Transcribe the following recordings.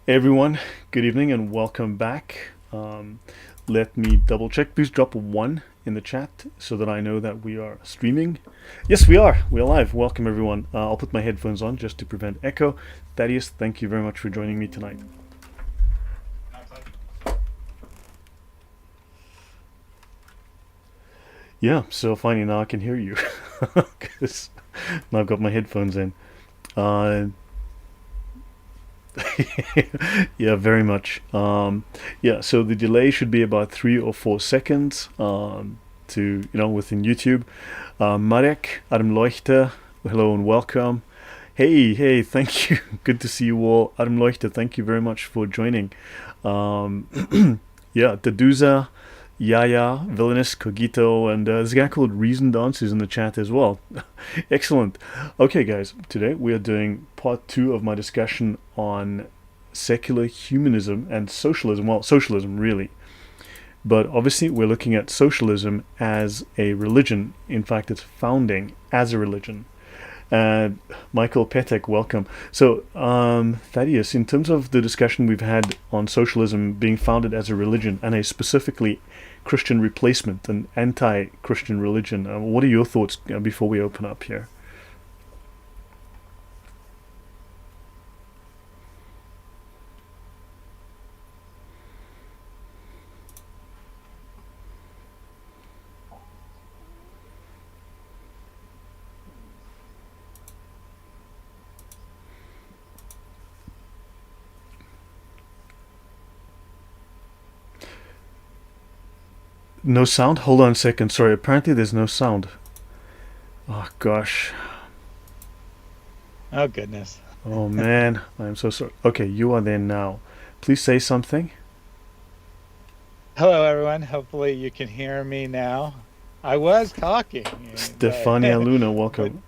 Hey everyone, good evening and welcome back. Let me double check. Please drop a 1 in the chat so that I know that we are streaming. Yes, we are. We're live. Welcome everyone. I'll put my headphones on just to prevent echo. Thaddeus, thank you very much for joining me tonight. Yeah, so finally now I can hear you because now I've got my headphones in. Uh, yeah, very much. Yeah, so the delay should be about 3 or 4 seconds within YouTube. Marek, Adam Leuchter, hello and welcome. Hey, thank you. Good to see you all. Adam Leuchter, thank you very much for joining. Yeah, Deduza, Yaya, Villainous, Cogito, and there's a guy called Reason Dances in the chat as well. Excellent. Okay, guys, today we are doing part 2 of my discussion on secular humanism and socialism. Well, socialism, really. But obviously, we're looking at socialism as a religion. In fact, it's founding as a religion. And Michael Petek, welcome. So, Thaddeus, in terms of the discussion we've had on socialism being founded as a religion and a specifically Christian replacement, an anti-Christian religion, what are your thoughts before we open up here? No sound? Hold on a second. Sorry, apparently there's no sound. Oh, gosh. Oh, goodness. Oh, man. I'm so sorry. Okay, you are there now. Please say something. Hello, everyone. Hopefully you can hear me now. I was talking, Stefania Luna, but welcome.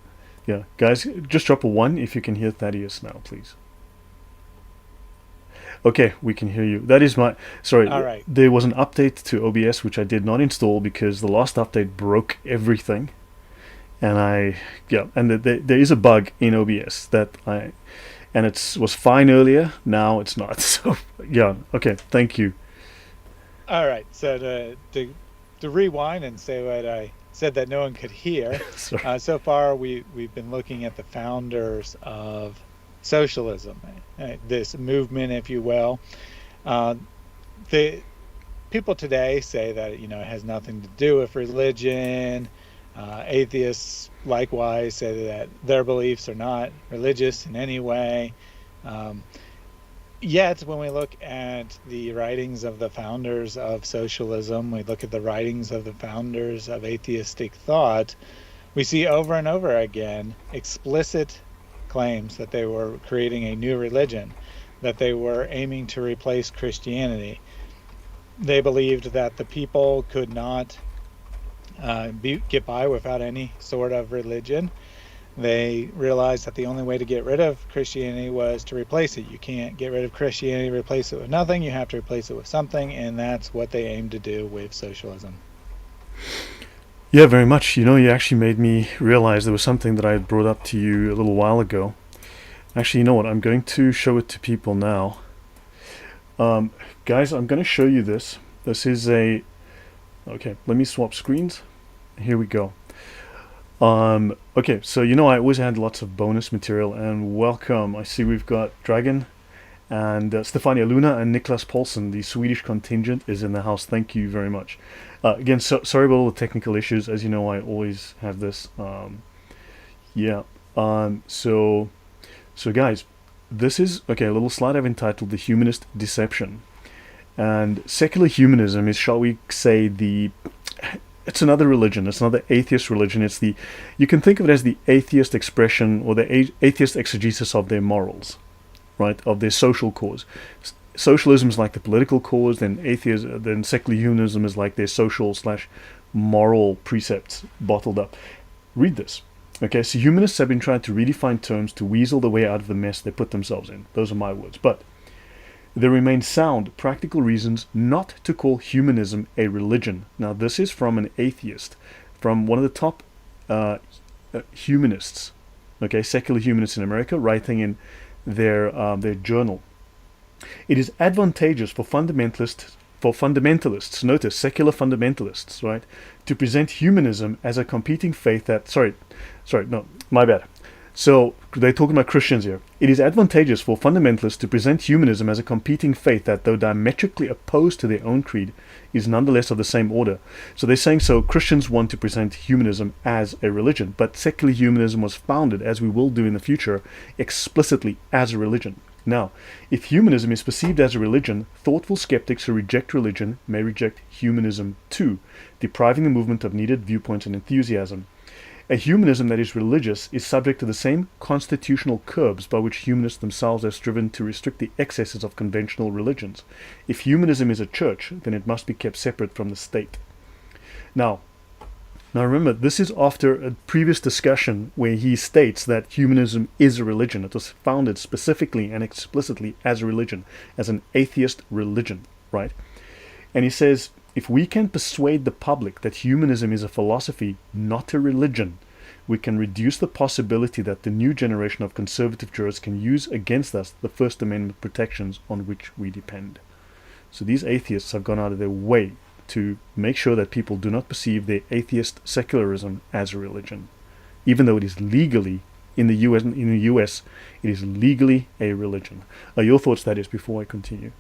Yeah, guys, just drop a 1 if you can hear Thaddeus now, please. Okay, we can hear you. That is my... Sorry, all right. there was an update to OBS which I did not install because the last update broke everything. And there is a bug in OBS and it was fine earlier, now it's not. So, yeah, okay, thank you. All right. So to rewind and say what I said that no one could hear. Sorry. So far, we've been looking at the founders of socialism, this movement, if you will. Uh, the people today say that it has nothing to do with religion. Atheists likewise say that their beliefs are not religious in any way. Um, Yet, when we look at the writings of the founders of socialism, we look at the writings of the founders of atheistic thought, we see over and over again explicit claims that they were creating a new religion, that they were aiming to replace Christianity. They believed that the people could not get by without any sort of religion. They realized that the only way to get rid of Christianity was to replace it. You can't get rid of Christianity, replace it with nothing. You have to replace it with something, and that's what they aim to do with socialism. Yeah, very much. You actually made me realize there was something that I had brought up to you a little while ago. Actually, you know what? I'm going to show it to people now. Guys, I'm going to show you this. This is a... Okay, let me swap screens. Here we go. Okay, so I always had lots of bonus material, and welcome. I see we've got Dragon and Stefania Luna and Niklas Paulsen. The Swedish contingent is in the house. Thank you very much. Again, sorry about all the technical issues. As you know, I always have this. Yeah. So guys, this is okay. A little slide I've entitled "The Humanist Deception," and secular humanism is, shall we say, it's another religion. It's another atheist religion. You can think of it as the atheist expression or the atheist exegesis of their morals, right? Of their social cause. Socialism is like the political cause, then secular humanism is like their social/moral precepts bottled up. Read this. Okay, so humanists have been trying to redefine terms to weasel the way out of the mess they put themselves in. Those are my words. But there remain sound, practical reasons not to call humanism a religion. Now, this is from an atheist, from one of the top humanists, okay, secular humanists in America, writing in their journal. It is advantageous for fundamentalists, notice secular fundamentalists, right, to present humanism as a competing faith that, no, my bad. So they're talking about Christians here. It is advantageous for fundamentalists to present humanism as a competing faith that, though diametrically opposed to their own creed, is nonetheless of the same order. So they're saying, so Christians want to present humanism as a religion, but secular humanism was founded, as we will do in the future, explicitly as a religion. Now, if humanism is perceived as a religion, thoughtful skeptics who reject religion may reject humanism too, depriving the movement of needed viewpoints and enthusiasm. A humanism that is religious is subject to the same constitutional curbs by which humanists themselves have striven to restrict the excesses of conventional religions. If humanism is a church, then it must be kept separate from the state. Now remember, this is after a previous discussion where he states that humanism is a religion. It was founded specifically and explicitly as a religion, as an atheist religion, right? And he says, if we can persuade the public that humanism is a philosophy, not a religion, we can reduce the possibility that the new generation of conservative jurists can use against us the First Amendment protections on which we depend. So these atheists have gone out of their way to make sure that people do not perceive their atheist secularism as a religion, even though it is legally in the US, it is legally a religion. Your thoughts, that is, before I continue.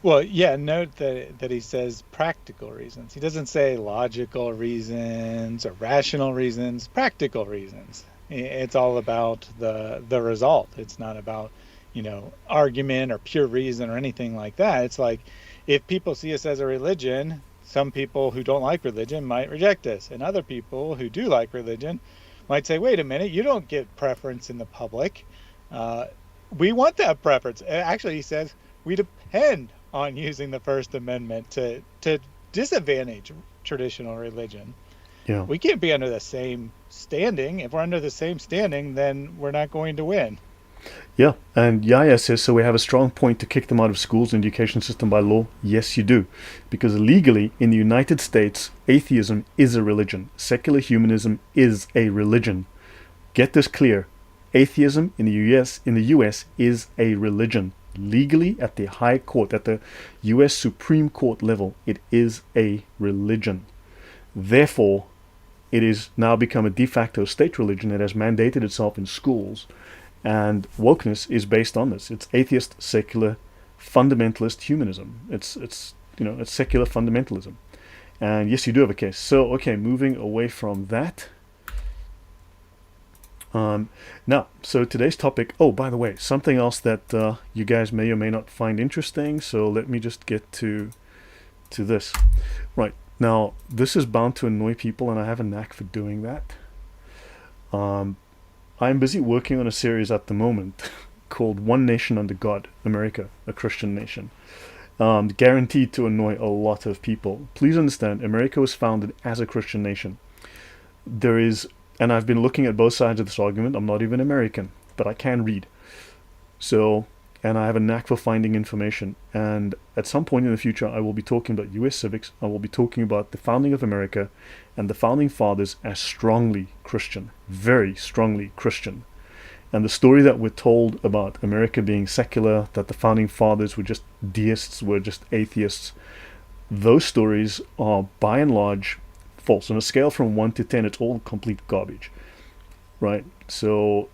Well, yeah, note that he says practical reasons. He doesn't say logical reasons or rational reasons, practical reasons. It's all about the result. It's not about, argument or pure reason or anything like that. It's like, if people see us as a religion, some people who don't like religion might reject us, and other people who do like religion might say, wait a minute, you don't get preference in the public. We want that preference. Actually, he says, we depend on using the First Amendment to disadvantage traditional religion. Yeah. We can't be under the same standing. If we're under the same standing, then we're not going to win. Yeah, and Yahya says, so we have a strong point to kick them out of schools and education system by law. Yes, you do. Because legally, in the United States, atheism is a religion. Secular humanism is a religion. Get this clear. Atheism in the US is a religion. Legally, at the high court, at the US Supreme Court level, it is a religion. Therefore, it is now become a de facto state religion that has mandated itself in schools. And wokeness is based on this. It's atheist, secular, fundamentalist humanism. It's secular fundamentalism. And yes, you do have a case. So, okay, moving away from that. Now, so today's topic, by the way, something else that you guys may or may not find interesting. So let me just get to this. Right, now, this is bound to annoy people, and I have a knack for doing that. I'm busy working on a series at the moment called One Nation Under God, America, a Christian nation. Guaranteed to annoy a lot of people. Please understand, America was founded as a Christian nation. And I've been looking at both sides of this argument. I'm not even American, but I can read. And I have a knack for finding information. And at some point in the future, I will be talking about US civics. I will be talking about the founding of America and the founding fathers as strongly Christian, very strongly Christian. And the story that we're told about America being secular, that the founding fathers were just deists, were just atheists, those stories are by and large false. On a scale from 1 to 10, it's all complete garbage, right? So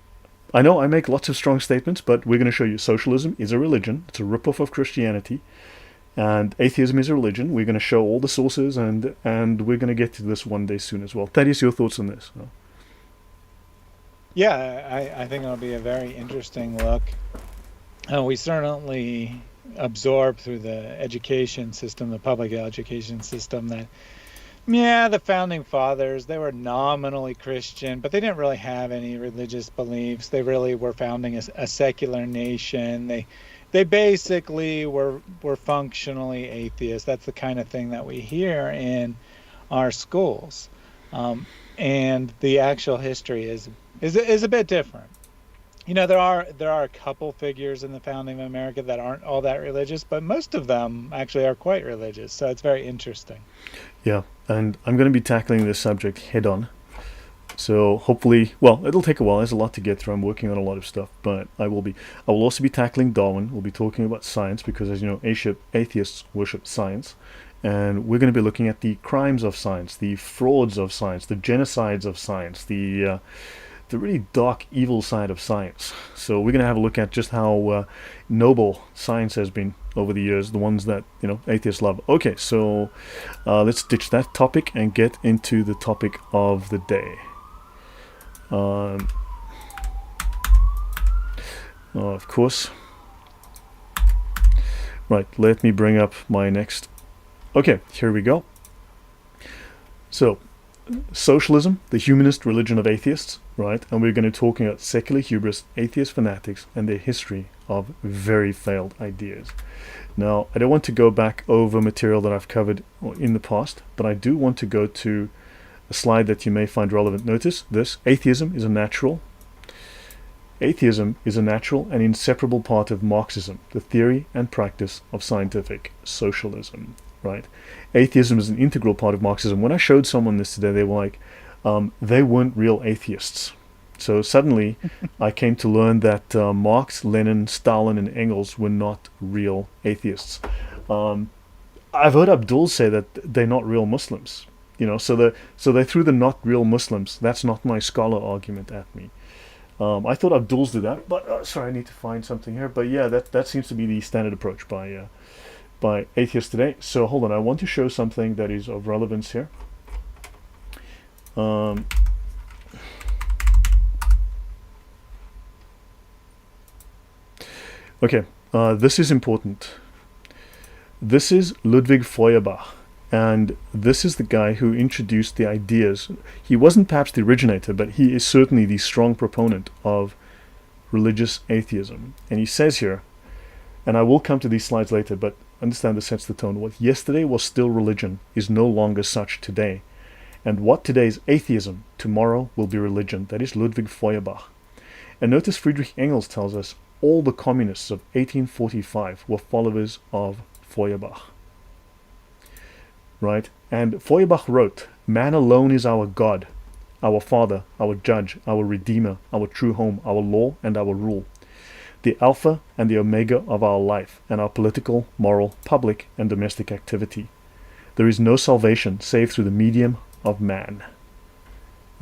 I know I make lots of strong statements, but we're going to show you socialism is a religion. It's a ripoff of Christianity. And atheism is a religion. We're going to show all the sources, and we're going to get to this one day soon as well. Thaddeus, your thoughts on this? Yeah, I think it'll be a very interesting look. We certainly absorb through the education system, the public education system, that the founding fathers, they were nominally Christian, but they didn't really have any religious beliefs. They really were founding a secular nation. They basically were functionally atheists. That's the kind of thing that we hear in our schools. And the actual history is a bit different. There are a couple figures in the founding of America that aren't all that religious, but most of them actually are quite religious. So it's very interesting. Yeah, and I'm going to be tackling this subject head on. So hopefully, well, it'll take a while. There's a lot to get through. I'm working on a lot of stuff, but I will also be tackling Darwin. We'll be talking about science because, as you know, atheists worship science, and we're going to be looking at the crimes of science, the frauds of science, the genocides of science, the really dark, evil side of science. So we're going to have a look at just how noble science has been over the years, the ones that, atheists love. Okay, so let's ditch that topic and get into the topic of the day. Of course. Right, let me bring up my next. Okay, here we go. So, socialism, the humanist religion of atheists, right? And we're going to be talking about secular hubris, atheist fanatics, and their history of very failed ideas. Now, I don't want to go back over material that I've covered in the past, but I do want to go to a slide that you may find relevant. Notice this: atheism is a natural and inseparable part of Marxism, the theory and practice of scientific socialism, right? Atheism is an integral part of Marxism. When I showed someone this today, they were like, they weren't real atheists. So suddenly I came to learn that Marx, Lenin, Stalin, and Engels were not real atheists. I've heard Abdul say that they're not real Muslims. So they threw the not real Muslims, that's not my scholar argument at me. I thought Abdul's did that, but sorry, I need to find something here. But yeah, that seems to be the standard approach by atheists today. So hold on, I want to show something that is of relevance here. Okay, this is important. This is Ludwig Feuerbach, and this is the guy who introduced the ideas. He wasn't perhaps the originator, but he is certainly the strong proponent of religious atheism. And he says here, and I will come to these slides later, but understand this sets the tone. What yesterday was still religion is no longer such today. And what today is atheism, tomorrow will be religion. That is Ludwig Feuerbach. And notice Friedrich Engels tells us all the communists of 1845 were followers of Feuerbach. Right? And Feuerbach wrote, "Man alone is our God, our Father, our Judge, our Redeemer, our true home, our law and our rule, the Alpha and the Omega of our life and our political, moral, public and domestic activity. There is no salvation save through the medium of man."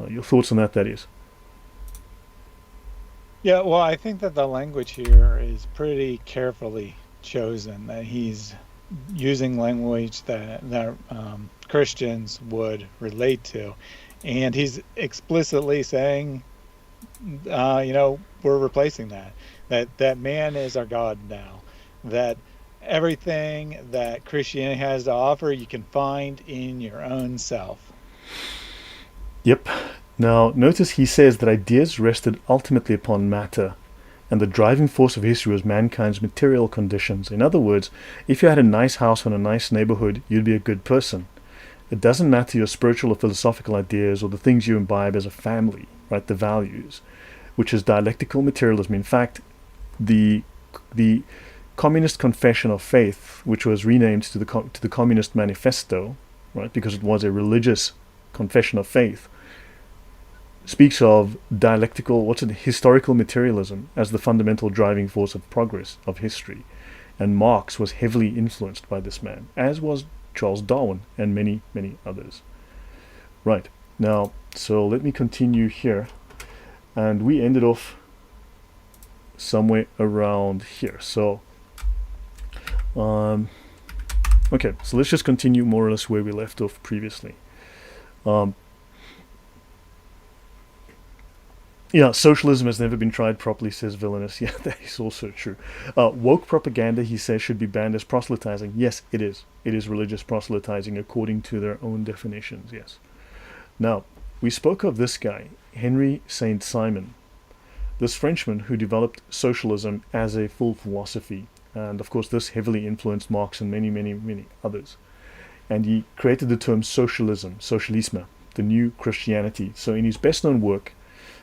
Your thoughts on that is? Yeah, well, I think that the language here is pretty carefully chosen, that he's using language that Christians would relate to. And he's explicitly saying, we're replacing that man is our God now, that everything that Christianity has to offer you can find in your own self. Yep. Now, notice he says that ideas rested ultimately upon matter, and the driving force of history was mankind's material conditions. In other words, if you had a nice house in a nice neighborhood, you'd be a good person. It doesn't matter your spiritual or philosophical ideas or the things you imbibe as a family, right? The values, which is dialectical materialism. In fact, the Communist Confession of Faith, which was renamed to the Communist Manifesto, right, because it was a religious confession of faith, speaks of historical materialism as the fundamental driving force of progress of history. And Marx was heavily influenced by this man, as was Charles Darwin and many, many others. Right, now, so let me continue here. And we ended off somewhere around here. So, okay, so let's just continue more or less where we left off previously. Yeah, socialism has never been tried properly, says Villainous. Yeah, that is also true. Woke propaganda, he says, should be banned as proselytizing. Yes, it is. It is religious proselytizing according to their own definitions, yes. Now, we spoke of this guy, Henry Saint-Simon, this Frenchman who developed socialism as a full philosophy. And of course, this heavily influenced Marx and many, many, many others. And he created the term socialism, socialisme, the new Christianity. So in his best-known work,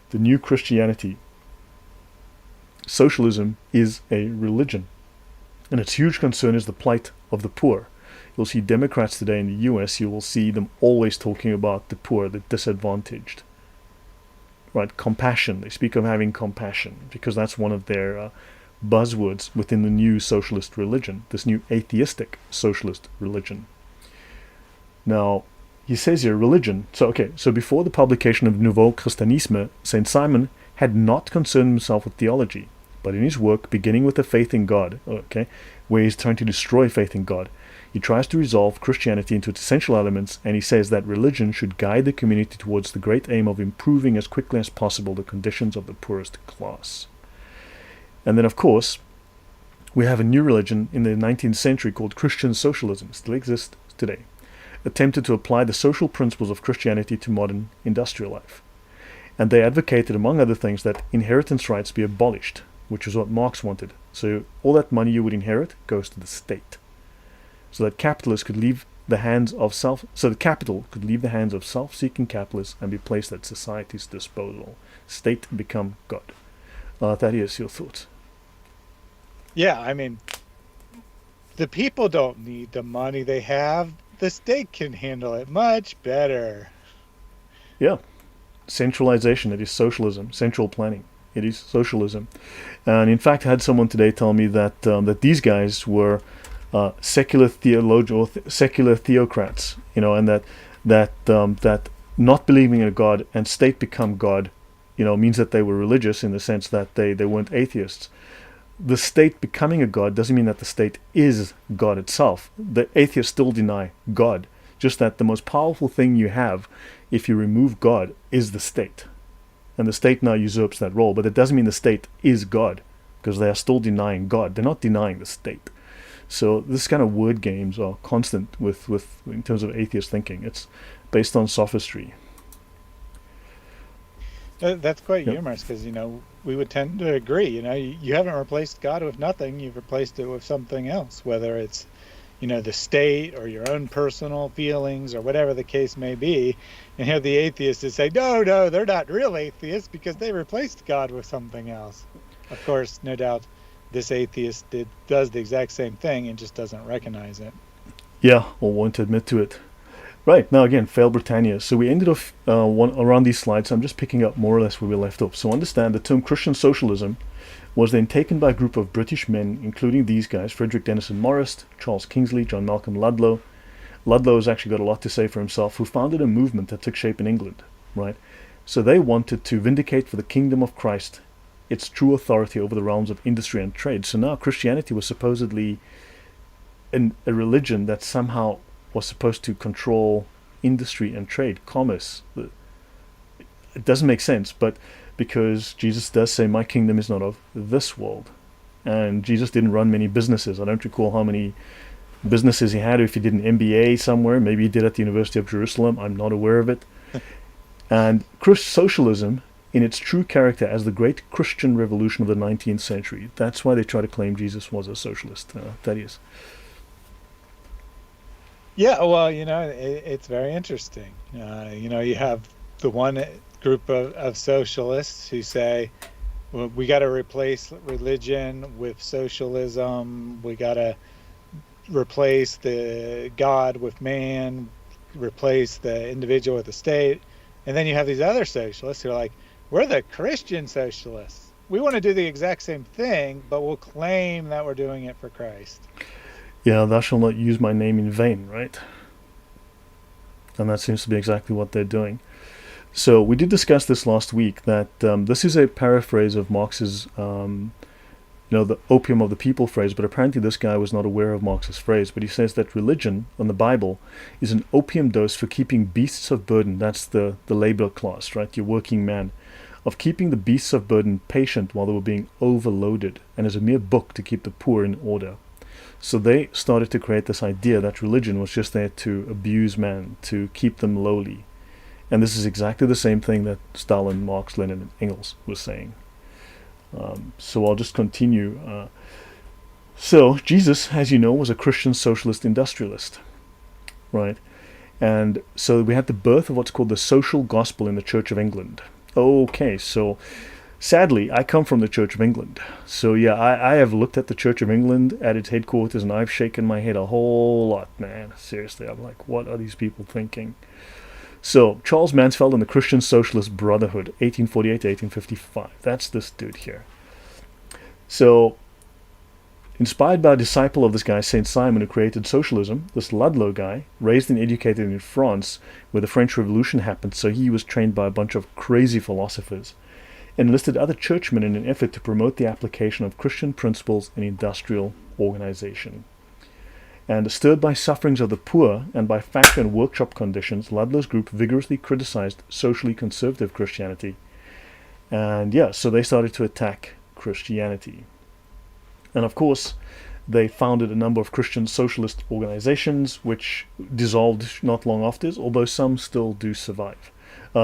The New Christianity, socialism is a religion, and its huge concern is the plight of the poor. You'll see Democrats today in the US, you will see them always talking about the poor, the disadvantaged, right? Compassion. They speak of having compassion because that's one of their buzzwords within the new socialist religion, this new atheistic socialist religion. Now, he says here, religion. So before the publication of Nouveau Christianisme, Saint Simon had not concerned himself with theology, but in his work, beginning with the faith in God, where he's trying to destroy faith in God, he tries to resolve Christianity into its essential elements, and he says that religion should guide the community towards the great aim of improving as quickly as possible the conditions of the poorest class. And then, of course, we have a new religion in the 19th century called Christian Socialism, still exists today, attempted to apply the social principles of Christianity to modern industrial life. And they advocated, among other things, that inheritance rights be abolished, which is what Marx wanted. So all that money you would inherit goes to the state, so that capitalists could leave the hands of capital could leave the hands of self-seeking capitalists and be placed at society's disposal. State become God. Thaddeus, your thoughts? Yeah, I mean, the people don't need the money they have. The state can handle it much better. Yeah. Centralization, it is socialism. Central planning, it is socialism. And in fact, I had someone today tell me that that these guys were secular theologians or secular theocrats, and that not believing in a God and state become God, means that they were religious in the sense that they weren't atheists. The state becoming a God doesn't mean that the state is God itself. The atheists still deny God, just that the most powerful thing you have, if you remove God, is the state. And the state now usurps that role, but it doesn't mean the state is God, because they are still denying God. They're not denying the state. So this kind of word games are constant with in terms of atheist thinking. It's based on sophistry. That's quite humorous because, we would tend to agree. You haven't replaced God with nothing. You've replaced it with something else, whether it's, the state or your own personal feelings or whatever the case may be. And here the atheists is say, no, they're not real atheists because they replaced God with something else. Of course, no doubt, this atheist does the exact same thing and just doesn't recognize it. Yeah, or won't admit to it. Right, now again, failed Britannia. So we ended off around these slides. I'm just picking up more or less where we left off. So understand the term Christian socialism was then taken by a group of British men, including these guys, Frederick Denison Morris, Charles Kingsley, John Malcolm Ludlow. Ludlow has actually got a lot to say for himself, who founded a movement that took shape in England, right? So they wanted to vindicate for the kingdom of Christ its true authority over the realms of industry and trade. So now Christianity was supposedly a religion that somehow was supposed to control industry and trade, commerce. It doesn't make sense, but because Jesus does say, my kingdom is not of this world. And Jesus didn't run many businesses. I don't recall how many businesses he had, or if he did an MBA somewhere. Maybe he did at the University of Jerusalem. I'm not aware of it. And socialism, in its true character as the great Christian revolution of the 19th century, that's why they try to claim Jesus was a socialist. Thaddeus. Yeah, well, it's very interesting. You have the one group of socialists who say, well, we got to replace religion with socialism. We got to replace the God with man, replace the individual with the state. And then you have these other socialists who are like, we're the Christian socialists. We want to do the exact same thing, but we'll claim that we're doing it for Christ. Yeah, thou shalt not use my name in vain, right? And that seems to be exactly what they're doing. So we did discuss this last week, that this is a paraphrase of Marx's, the opium of the people phrase, but apparently this guy was not aware of Marx's phrase. But he says that religion, and the Bible, is an opium dose for keeping beasts of burden, that's the labor class, right, your working man, of keeping the beasts of burden patient while they were being overloaded, and as a mere book to keep the poor in order. So they started to create this idea that religion was just there to abuse man, to keep them lowly. And this is exactly the same thing that Stalin, Marx, Lenin, and Engels were saying. So I'll just continue. So Jesus, as you know, was a Christian socialist industrialist, right? And so we had the birth of what's called the social gospel in the Church of England. Okay, so sadly, I come from the Church of England. So yeah, I have looked at the Church of England at its headquarters, and I've shaken my head a whole lot, man. Seriously, I'm like, what are these people thinking? So, Charles Mansfield and the Christian Socialist Brotherhood, 1848 to 1855. That's this dude here. So, inspired by a disciple of this guy, Saint Simon, who created socialism, this Ludlow guy, raised and educated in France, where the French Revolution happened, so he was trained by a bunch of crazy philosophers, enlisted other churchmen in an effort to promote the application of Christian principles in industrial organization. And stirred by sufferings of the poor and by factory and workshop conditions, Ludlow's group vigorously criticized socially conservative Christianity. And yeah, so they started to attack Christianity. And of course, they founded a number of Christian socialist organizations, which dissolved not long after, although some still do survive.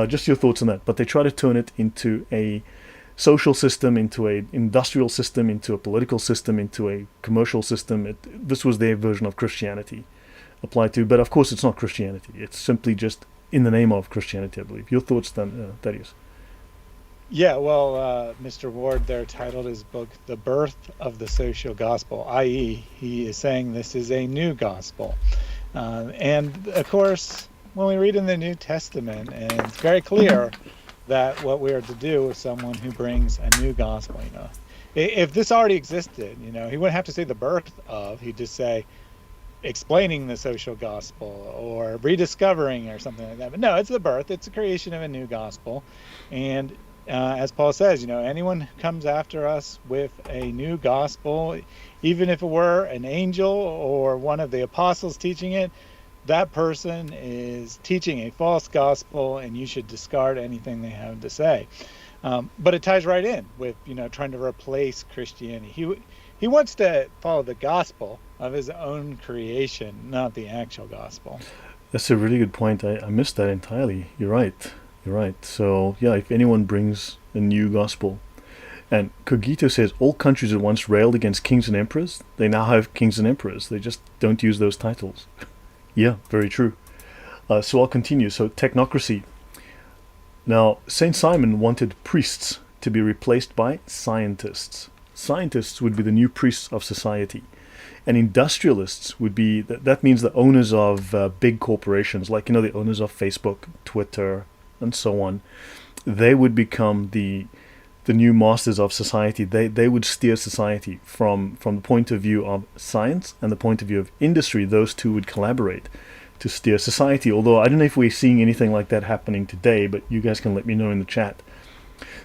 Just your thoughts on that. But they try to turn it into a social system, into an industrial system, into a political system, into a commercial system. This was their version of Christianity applied to. But of course, it's not Christianity. It's simply just in the name of Christianity, I believe. Your thoughts, then, Thaddeus? Yeah, well, Mr. Ward there titled his book "The Birth of the Social Gospel," i.e., he is saying this is a new gospel. And of course, when we read in the New Testament, and it's very clear that what we are to do with someone who brings a new gospel, if this already existed, he wouldn't have to say the birth of, he'd just say explaining the social gospel or rediscovering or something like that. But no, it's the birth, it's the creation of a new gospel. And as Paul says, anyone who comes after us with a new gospel, even if it were an angel or one of the apostles teaching it, that person is teaching a false gospel, and you should discard anything they have to say. But it ties right in with, trying to replace Christianity. He wants to follow the gospel of his own creation, not the actual gospel. That's a really good point. I missed that entirely. You're right. So, yeah, if anyone brings a new gospel. And Cogito says, all countries that once railed against kings and emperors, they now have kings and emperors. They just don't use those titles. Yeah, very true. So I'll continue. So, technocracy. Now, Saint Simon wanted priests to be replaced by scientists. Scientists would be the new priests of society. And industrialists would be, that means the owners of big corporations, like, the owners of Facebook, Twitter, and so on. They would become the new masters of society. They would steer society from the point of view of science and the point of view of industry. Those two would collaborate to steer society. Although I don't know if we're seeing anything like that happening today, but you guys can let me know in the chat.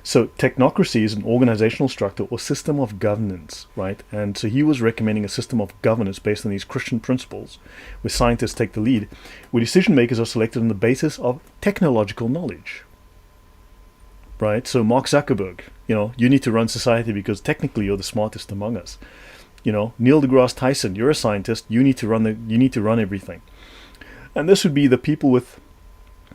So technocracy is an organizational structure or system of governance, right? And so he was recommending a system of governance based on these Christian principles, where scientists take the lead, where decision makers are selected on the basis of technological knowledge, right? So Mark Zuckerberg, you need to run society because technically you're the smartest among us. Neil deGrasse Tyson, you're a scientist. You need to run everything. And this would be the people with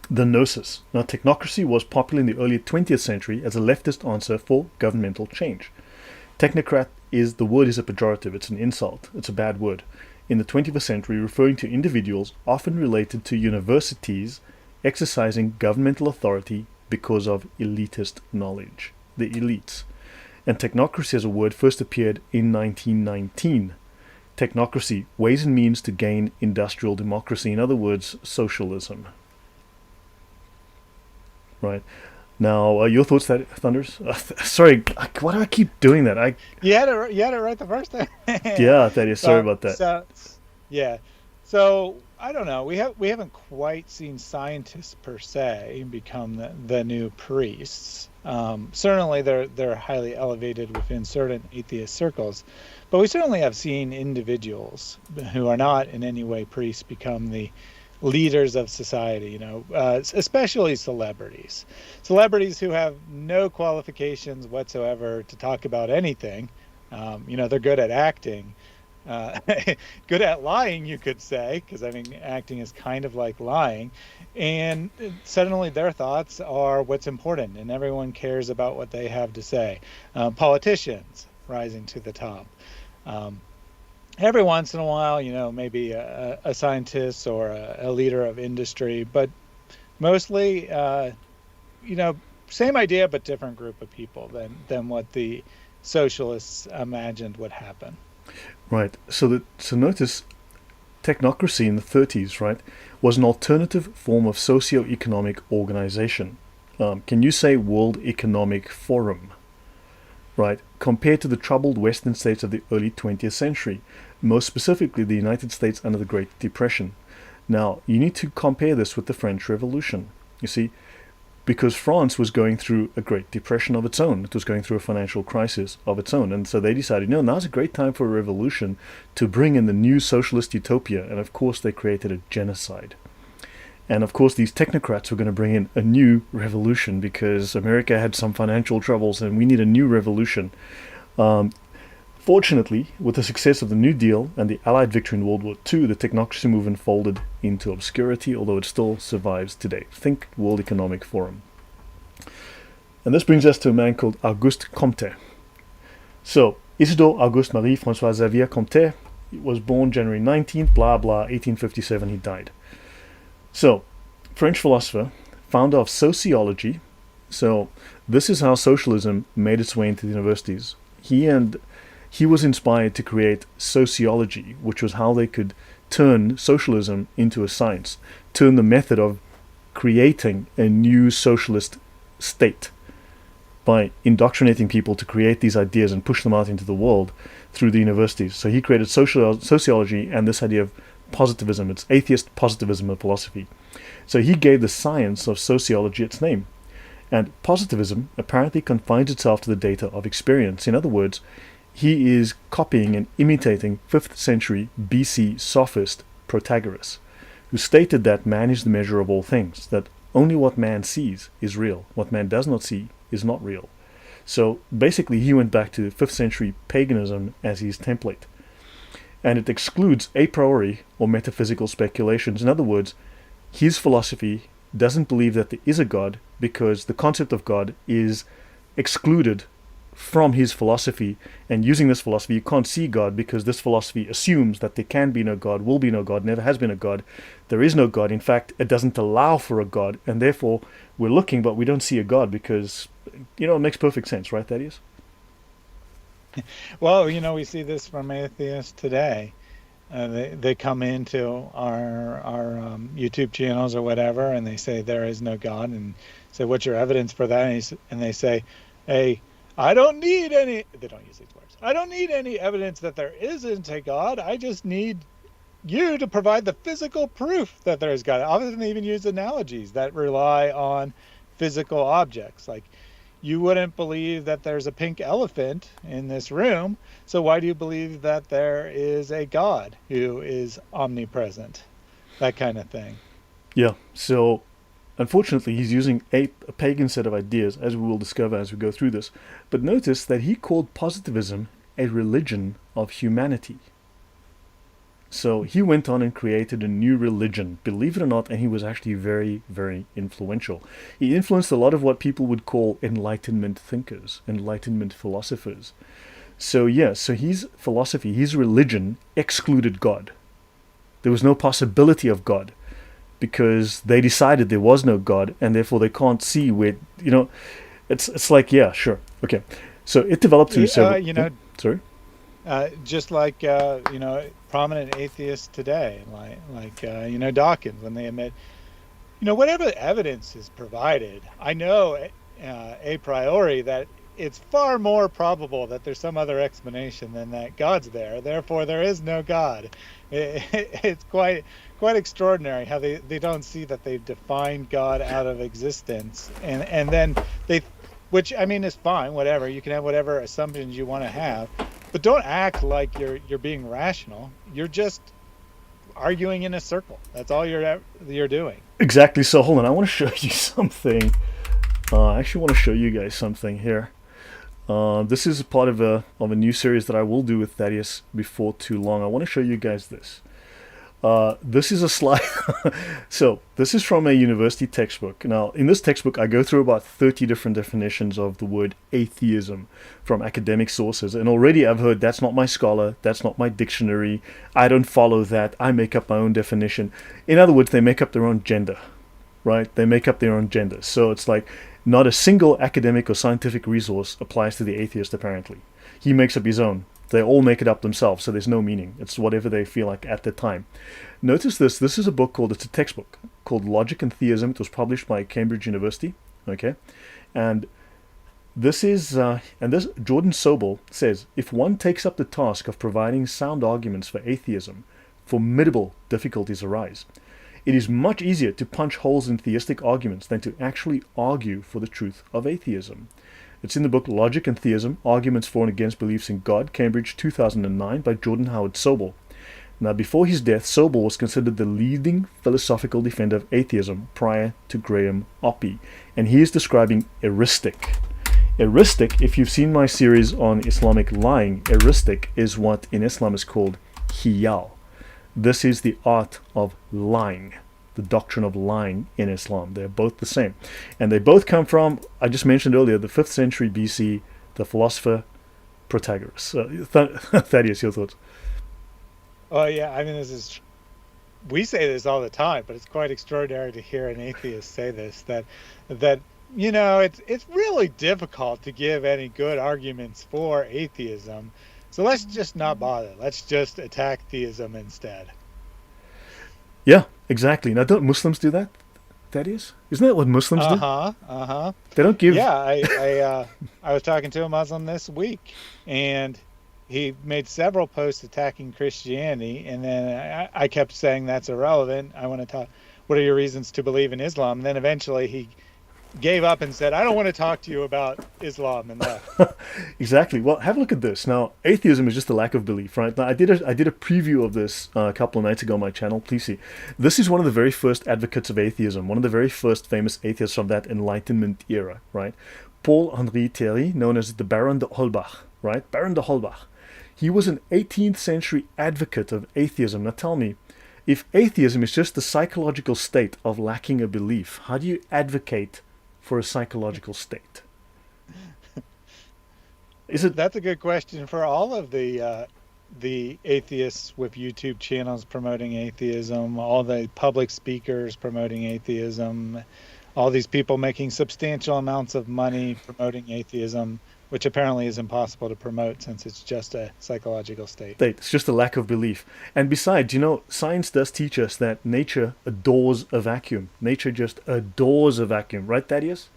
the gnosis. Now, technocracy was popular in the early 20th century as a leftist answer for governmental change. Technocrat the word is a pejorative. It's an insult. It's a bad word. In the 21st century, referring to individuals often related to universities exercising governmental authority because of elitist knowledge, the elites. And technocracy as a word first appeared in 1919. Technocracy, ways and means to gain industrial democracy, in other words, socialism. Right. Now, your thoughts, Thunders? Sorry, why do I keep doing that? You had it right the first time. Yeah, Thaddeus, sorry about that. So I don't know. We haven't quite seen scientists per se become the new priests. Certainly, they're highly elevated within certain atheist circles, but we certainly have seen individuals who are not in any way priests become the leaders of society, especially celebrities who have no qualifications whatsoever to talk about anything. They're good at acting, good at lying, you could say, because acting is kind of like lying, and suddenly their thoughts are what's important and everyone cares about what they have to say. Politicians rising to the top. Every once in a while, maybe a scientist or a leader of industry, but mostly, same idea but different group of people than what the socialists imagined would happen. Right. So notice technocracy in the 30s, right, was an alternative form of socio-economic organization. Can you say World Economic Forum? Right, compared to the troubled Western states of the early 20th century, most specifically the United States under the Great Depression. Now, you need to compare this with the French Revolution, you see, because France was going through a Great Depression of its own. It was going through a financial crisis of its own, and so they decided, no, now's a great time for a revolution to bring in the new socialist utopia, and of course they created a genocide. And of course these technocrats were going to bring in a new revolution because America had some financial troubles and we need a new revolution. Fortunately, with the success of the New Deal and the Allied victory in World War II, the technocracy movement folded into obscurity, although it still survives today. Think World Economic Forum. And this brings us to a man called Auguste Comte. So, Isidore Auguste Marie François Xavier Comte was born January 19th, blah blah, 1857 he died. So, French philosopher, founder of sociology. So, this is how socialism made its way into the universities. He was inspired to create sociology, which was how they could turn socialism into a science, turn the method of creating a new socialist state by indoctrinating people to create these ideas and push them out into the world through the universities. So he created sociology and this idea of Positivism. It's atheist positivism of philosophy. So he gave the science of sociology its name. And positivism apparently confines itself to the data of experience. In other words, he is copying and imitating 5th century BC sophist Protagoras, who stated that man is the measure of all things, that only what man sees is real, what man does not see is not real. So basically he went back to 5th century paganism as his template. And it excludes a priori or metaphysical speculations. In other words, his philosophy doesn't believe that there is a God because the concept of God is excluded from his philosophy. And using this philosophy, you can't see God because this philosophy assumes that there can be no God, will be no God, never has been a God. There is no God. In fact, it doesn't allow for a God. And therefore, we're looking, but we don't see a God because, it makes perfect sense, right, Thaddeus? Well, we see this from atheists today. They come into our YouTube channels or whatever, and they say there is no God, and say, what's your evidence for that? And they say, hey, I don't need any. They don't use these words. I don't need any evidence that there isn't a God. I just need you to provide the physical proof that there is God. Often they even use analogies that rely on physical objects, like, you wouldn't believe that there's a pink elephant in this room, so why do you believe that there is a God who is omnipresent? That kind of thing. Yeah, so unfortunately he's using a pagan set of ideas, as we will discover as we go through this. But notice that he called positivism a religion of humanity. So he went on and created a new religion, believe it or not, and he was actually very, very influential. He influenced a lot of what people would call Enlightenment thinkers, Enlightenment philosophers. So his philosophy, his religion excluded God. There was no possibility of God because they decided there was no God and therefore they can't see where, it's like, yeah, sure. Okay. So it developed through several... Sorry? Just like prominent atheists today, like Dawkins, when they admit, whatever evidence is provided, I know a priori that it's far more probable that there's some other explanation than that God's there. Therefore, there is no God. It's quite extraordinary how they don't see that they've defined God out of existence, and then which I mean is fine, whatever. You can have whatever assumptions you want to have. But don't act like you're being rational. You're just arguing in a circle. That's all you're doing. Exactly. So hold on, I want to show you something. I actually want to show you guys something here. This is part of a new series that I will do with Thaddeus before too long. I want to show you guys this. This is a slide. So this is from a university textbook. Now, in this textbook, I go through about 30 different definitions of the word atheism from academic sources. And already I've heard that's not my scholar, that's not my dictionary, I don't follow that, I make up my own definition. In other words, they make up their own gender, right? They make up their own gender. So it's like not a single academic or scientific resource applies to the atheist, apparently. He makes up his own. They all make it up themselves, so there's no meaning. It's whatever they feel like at the time. Notice this. This is a book it's a textbook called Logic and Theism. It was published by Cambridge University. Okay, and this is Jordan Sobel says, if one takes up the task of providing sound arguments for atheism, formidable difficulties arise. It is much easier to punch holes in theistic arguments than to actually argue for the truth of atheism. It's in the book Logic and Theism, Arguments for and Against Beliefs in God, Cambridge 2009 by Jordan Howard Sobel. Now, before his death, Sobel was considered the leading philosophical defender of atheism prior to Graham Oppy, and he is describing heuristic. Heuristic, if you've seen my series on Islamic lying, heuristic is what in Islam is called hiyal. This is the art of lying, the doctrine of lying in Islam. They're both the same. And they both come from, I just mentioned earlier, the 5th century BC, the philosopher Protagoras. Thaddeus, your thoughts? Oh, yeah, I mean, we say this all the time, but it's quite extraordinary to hear an atheist say this, that it's really difficult to give any good arguments for atheism. So let's just not bother. Let's just attack theism instead. Yeah, exactly. Now, don't Muslims do that? That is? Isn't that what Muslims do? They don't give... Yeah, I was talking to a Muslim this week, and he made several posts attacking Christianity, and then I kept saying that's irrelevant. I want to talk... What are your reasons to believe in Islam? And then eventually he gave up and said, I don't want to talk to you about Islam, and left. Exactly. Well, have a look at this. Now, atheism is just a lack of belief, right? Now, I did a preview of this a couple of nights ago on my channel. Please see. This is one of the very first advocates of atheism, one of the very first famous atheists from that Enlightenment era, right? Paul-Henri Thierry, known as the Baron de Holbach, right? Baron de Holbach. He was an 18th century advocate of atheism. Now tell me, if atheism is just the psychological state of lacking a belief, how do you advocate for a psychological state? That's a good question for all of the atheists with YouTube channels promoting atheism, all the public speakers promoting atheism, all these people making substantial amounts of money promoting atheism, which apparently is impossible to promote since it's just a psychological state. It's just a lack of belief. And besides, science does teach us that nature adores a vacuum. Nature just adores a vacuum. Right, Thaddeus?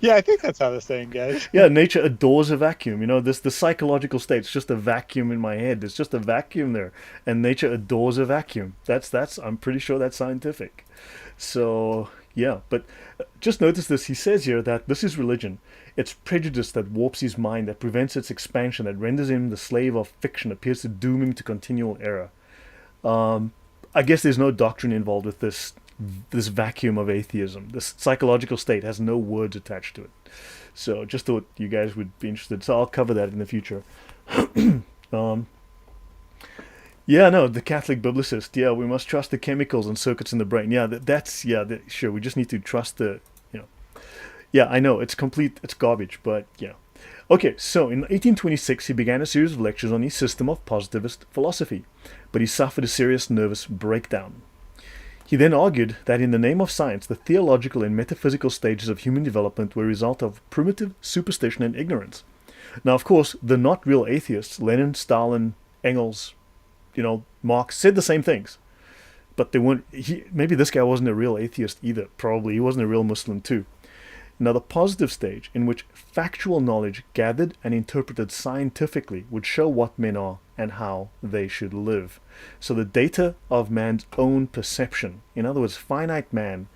Yeah, I think that's how the saying goes. Yeah, nature adores a vacuum. The psychological state. It's just a vacuum in my head. It's just a vacuum there. And nature adores a vacuum. I'm pretty sure that's scientific. So, yeah. But just notice this. He says here that this is religion. It's prejudice that warps his mind, that prevents its expansion, that renders him the slave of fiction, appears to doom him to continual error. I guess there's no doctrine involved with this vacuum of atheism. This psychological state has no words attached to it. So just thought you guys would be interested. So I'll cover that in the future. The Catholic biblicist. Yeah, we must trust the chemicals and circuits in the brain. Yeah, sure. We just need to trust the. Yeah, I know, it's garbage, but yeah. Okay, so in 1826 he began a series of lectures on his system of positivist philosophy, but he suffered a serious nervous breakdown. He then argued that in the name of science, the theological and metaphysical stages of human development were a result of primitive superstition and ignorance. Now, of course, the not real atheists, Lenin, Stalin, Engels, Marx, said the same things. But they weren't, maybe this guy wasn't a real atheist either, probably. He wasn't a real Muslim too. Now, the positive stage, in which factual knowledge gathered and interpreted scientifically would show what men are and how they should live. So the data of man's own perception, in other words, finite man,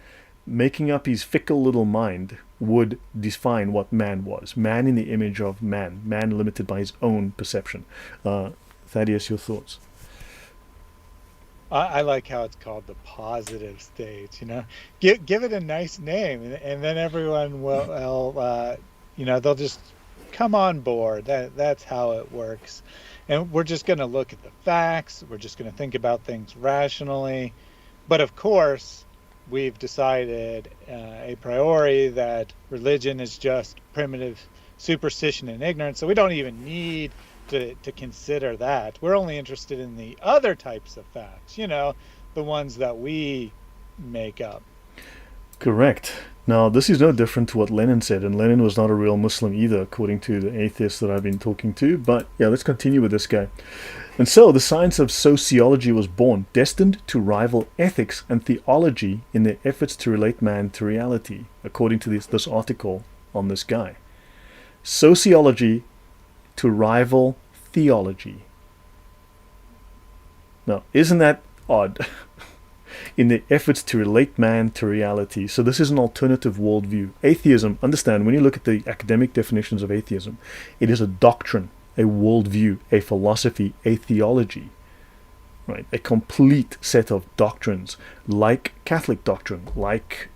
making up his fickle little mind, would define what man was. Man in the image of man. Man limited by his own perception. Thaddeus, your thoughts? I like how it's called the positive stage. Give it a nice name, and then everyone will they'll just come on board. That's how it works. And we're just going to look at the facts. We're just going to think about things rationally. But of course, we've decided a priori that religion is just primitive superstition and ignorance. So we don't even need to consider that. We're only interested in the other types of facts, the ones that we make up. Correct. Now, this is no different to what Lenin said, and Lenin was not a real Muslim either, according to the atheists that I've been talking to. But yeah, let's continue with this guy. And so, the science of sociology was born, destined to rival ethics and theology in their efforts to relate man to reality, according to this article on this guy. Sociology to rival theology. Now, isn't that odd? In their efforts to relate man to reality. So this is an alternative worldview. Atheism, understand, when you look at the academic definitions of atheism, it is a doctrine, a worldview, a philosophy, a theology. Right? A complete set of doctrines, like Catholic doctrine, like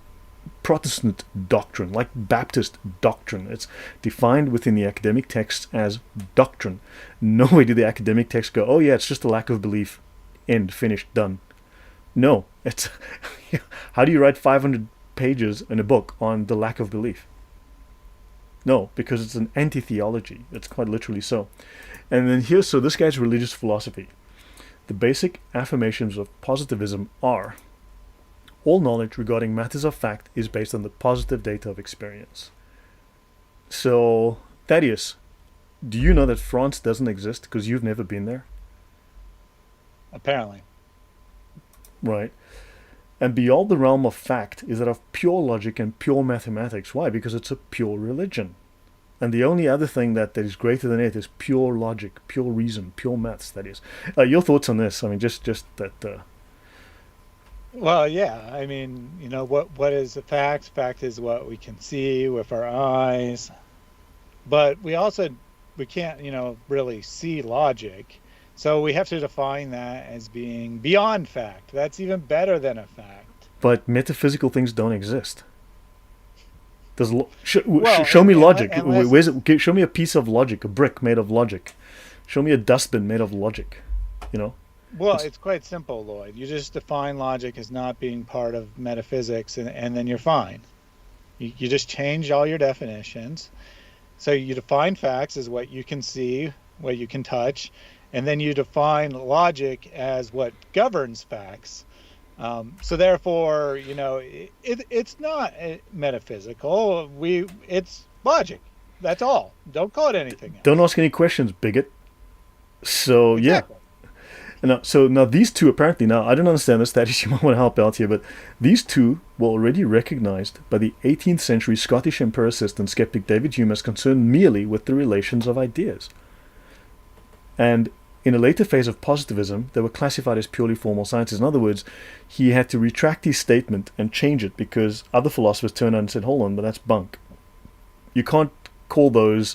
Protestant doctrine, like Baptist doctrine. It's defined within the academic text as doctrine. Nowhere do the academic texts go, oh yeah, it's just a lack of belief. End, finished, done. No, it's how do you write 500 pages in a book on the lack of belief? No, because it's an anti-theology. It's quite literally so. And then here, so this guy's religious philosophy. The basic affirmations of positivism are: all knowledge regarding matters of fact is based on the positive data of experience. So, Thaddeus, do you know that France doesn't exist because you've never been there? Apparently. Right. And beyond the realm of fact is that of pure logic and pure mathematics. Why? Because it's a pure religion. And the only other thing that is greater than it is pure logic, pure reason, pure maths, that is. Your thoughts on this? I mean, just that... Well, yeah. I mean, what is a fact? Fact is what we can see with our eyes. But we can't, really see logic. So we have to define that as being beyond fact. That's even better than a fact. But metaphysical things don't exist. Well, show me logic. unless, Where's it? Show me a piece of logic, a brick made of logic. Show me a dustbin made of logic. Well, it's quite simple, Lloyd. You just define logic as not being part of metaphysics, and then you're fine. You just change all your definitions. So you define facts as what you can see, what you can touch, and then you define logic as what governs facts. So therefore, it's not metaphysical. It's logic. That's all. Don't call it anything else. Don't ask any questions, bigot. So Exactly. yeah. Now these two apparently, now I don't understand this, that you might want to help out here, but these two were already recognized by the 18th century Scottish empiricist and skeptic David Hume as concerned merely with the relations of ideas. And in a later phase of positivism, they were classified as purely formal sciences. In other words, he had to retract his statement and change it because other philosophers turned out and said, hold on, but that's bunk. You can't call those,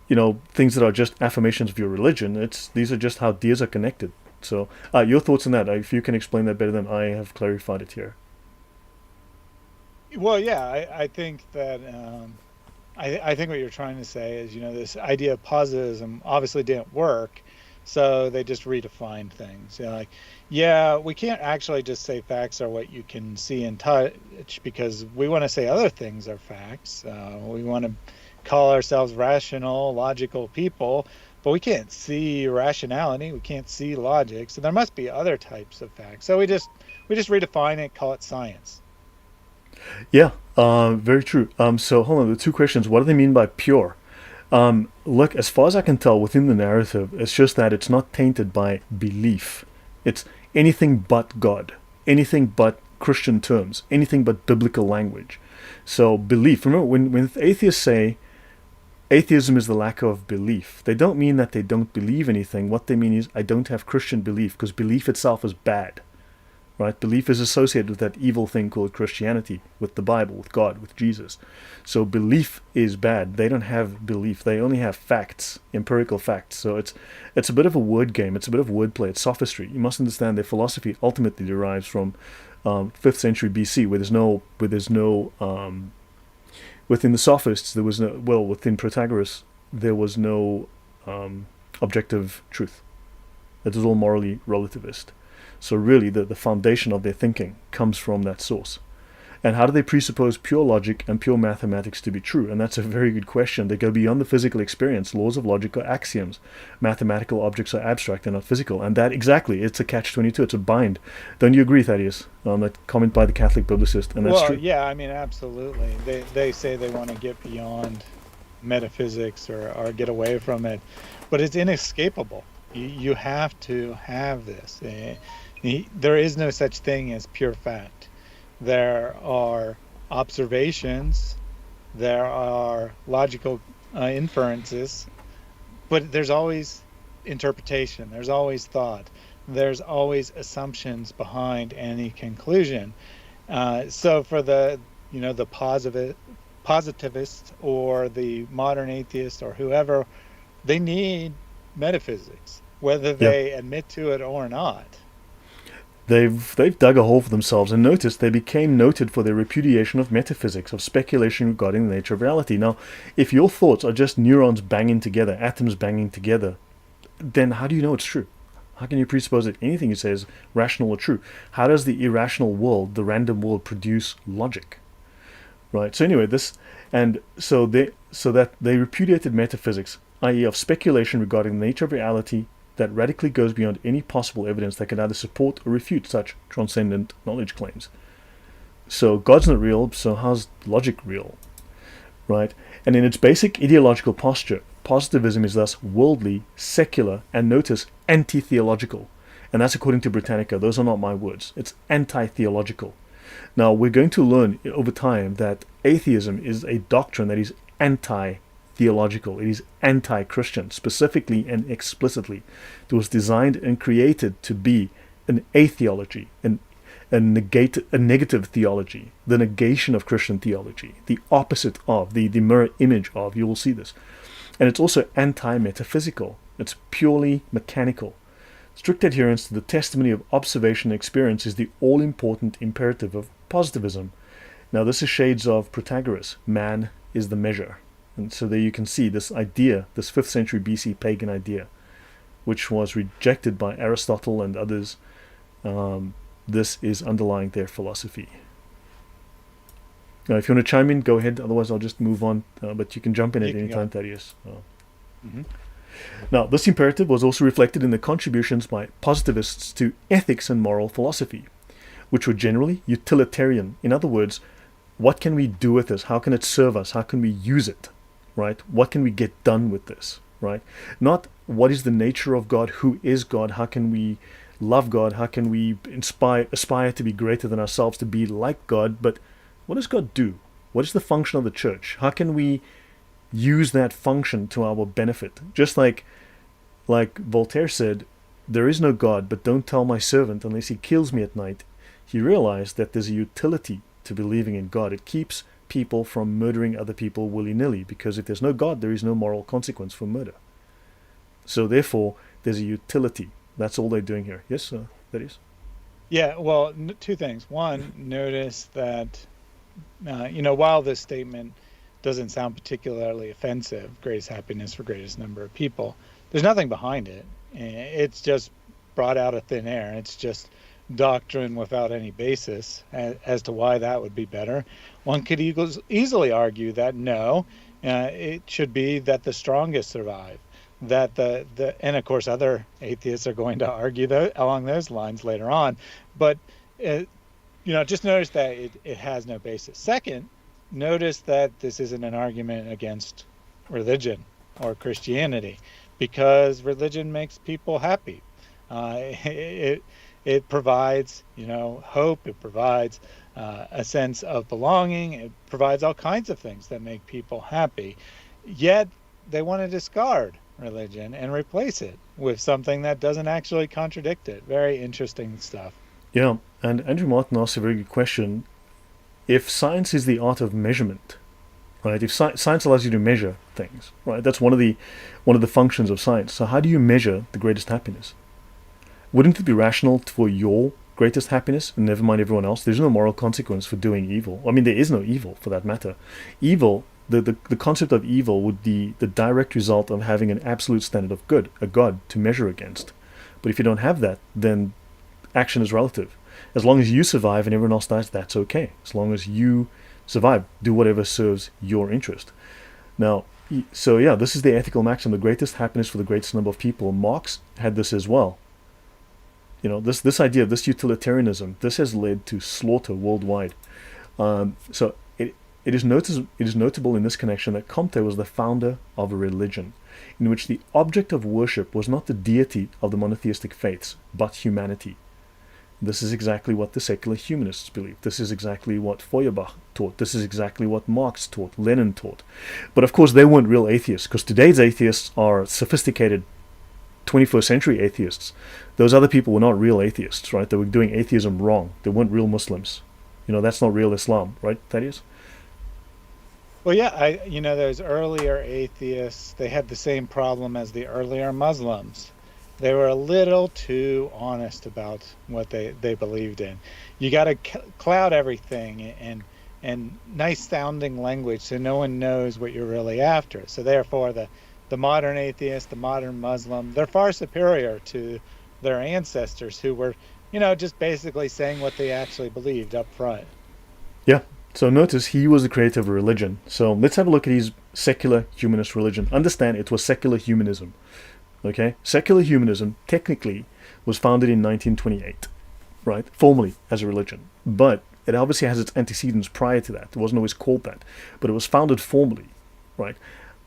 things that are just affirmations of your religion. These are just how ideas are connected. So, your thoughts on that? If you can explain that better than I have clarified it here. Well, yeah, I think that I think what you're trying to say is, this idea of positivism obviously didn't work, so they just redefined things. We can't actually just say facts are what you can see and touch because we want to say other things are facts. We want to call ourselves rational, logical people, but we can't see rationality. We can't see logic. So there must be other types of facts. So we just redefine it, call it science. Yeah, very true. So hold on, the two questions. What do they mean by pure? Look, as far as I can tell within the narrative, it's just that it's not tainted by belief. It's anything but God, anything but Christian terms, anything but biblical language. So belief, remember when atheists say atheism is the lack of belief, they don't mean that they don't believe anything. What they mean is I don't have Christian belief, because belief itself is bad. Right? Belief is associated with that evil thing called Christianity, with the Bible, with God, with Jesus. So belief is bad. They don't have belief. They only have facts, empirical facts. So it's a bit of a word game. It's a bit of wordplay. It's sophistry. You must understand their philosophy ultimately derives from 5th century BC, where there's no within the sophists there was no, well, within Protagoras there was no objective truth. It was all morally relativist. So really the foundation of their thinking comes from that source. And how do they presuppose pure logic and pure mathematics to be true? And that's a very good question. They go beyond the physical experience. Laws of logic are axioms. Mathematical objects are abstract, they're not physical. And that, exactly, it's a catch-22, it's a bind. Don't you agree, Thaddeus? On that comment by the Catholic publicist, and that's true. Yeah, I mean, absolutely. They say they want to get beyond metaphysics or get away from it, but it's inescapable. You have to have this. There is no such thing as pure fact. There are observations, there are logical inferences, but there's always interpretation, there's always thought, there's always assumptions behind any conclusion. So for the positivist or the modern atheist or whoever, they need metaphysics, whether they admit to it or not. They've dug a hole for themselves, and notice they became noted for their repudiation of metaphysics, of speculation regarding the nature of reality. Now, if your thoughts are just neurons banging together, atoms banging together, then how do you know it's true? How can you presuppose that anything you say is rational or true? How does the irrational world, the random world, produce logic? Right. So anyway, so that they repudiated metaphysics, i.e., of speculation regarding the nature of reality, that radically goes beyond any possible evidence that can either support or refute such transcendent knowledge claims. So God's not real, so how's logic real? Right? And in its basic ideological posture, positivism is thus worldly, secular, and notice, anti-theological. And that's according to Britannica. Those are not my words. It's anti-theological. Now, we're going to learn over time that atheism is a doctrine that is anti-theological. It is anti-Christian, specifically and explicitly. It was designed and created to be an atheology, a negative theology, the negation of Christian theology, the opposite of, the mirror image of. You will see this. And it's also anti-metaphysical. It's purely mechanical. Strict adherence to the testimony of observation and experience is the all-important imperative of positivism. Now, this is shades of Protagoras. Man is the measure. And so there you can see this idea, this 5th century BC pagan idea, which was rejected by Aristotle and others. This is underlying their philosophy. Now, if you want to chime in, go ahead. Otherwise, I'll just move on. But you can jump in at any time, Thaddeus. Now, this imperative was also reflected in the contributions by positivists to ethics and moral philosophy, which were generally utilitarian. In other words, what can we do with this? How can it serve us? How can we use it? Right? What can we get done with this? Right? Not what is the nature of God? Who is God? How can we love God? How can we aspire to be greater than ourselves, to be like God? But what does God do? What is the function of the church? How can we use that function to our benefit? Just like Voltaire said, there is no God, but don't tell my servant unless he kills me at night. He realized that there's a utility to believing in God. It keeps people from murdering other people willy-nilly, because if there's no God, there is no moral consequence for murder. So therefore, there's a utility. That's all they're doing here. Yes, that is. Yeah, well, two things. One, notice that, while this statement doesn't sound particularly offensive, greatest happiness for greatest number of people, there's nothing behind it. It's just brought out of thin air. It's just doctrine without any basis as to why that would be better. One could easily argue that no, it should be that the strongest survive. That and of course other atheists are going to argue along those lines later on. But just notice that it has no basis. Second, notice that this isn't an argument against religion or Christianity, because religion makes people happy. It provides, hope. It provides a sense of belonging. It provides all kinds of things that make people happy. Yet they want to discard religion and replace it with something that doesn't actually contradict it. Very interesting stuff. Yeah, and Andrew Martin asks a very good question. If science is the art of measurement, right? If science allows you to measure things, right? That's one of the functions of science. So how do you measure the greatest happiness? Wouldn't it be rational for your greatest happiness, and never mind everyone else? There's no moral consequence for doing evil. I mean, there is no evil for that matter. Evil, the concept of evil would be the direct result of having an absolute standard of good, a God to measure against. But if you don't have that, then action is relative. As long as you survive and everyone else dies, that's okay. As long as you survive, do whatever serves your interest. Now, so yeah, this is the ethical maxim: the greatest happiness for the greatest number of people. Marx had this as well. This idea, this utilitarianism, this has led to slaughter worldwide. So it is notable in this connection that Comte was the founder of a religion in which the object of worship was not the deity of the monotheistic faiths, but humanity. This is exactly what the secular humanists believe. This is exactly what Feuerbach taught. This is exactly what Marx taught, Lenin taught. But of course, they weren't real atheists, because today's atheists are sophisticated 21st century atheists. Those other people were not real atheists, right? They were doing atheism wrong. They weren't real Muslims. That's not real Islam, right, Thaddeus? Well, yeah, those earlier atheists, they had the same problem as the earlier Muslims. They were a little too honest about what they believed in. You got to cloud everything and nice sounding language so no one knows what you're really after. So therefore, the modern atheist, the modern Muslim, they're far superior to their ancestors who were, just basically saying what they actually believed up front. Yeah. So notice he was the creator of a religion. So let's have a look at his secular humanist religion. Understand, it was secular humanism. Okay? Secular humanism technically was founded in 1928, right? Formally as a religion. But it obviously has its antecedents prior to that. It wasn't always called that. But it was founded formally, right?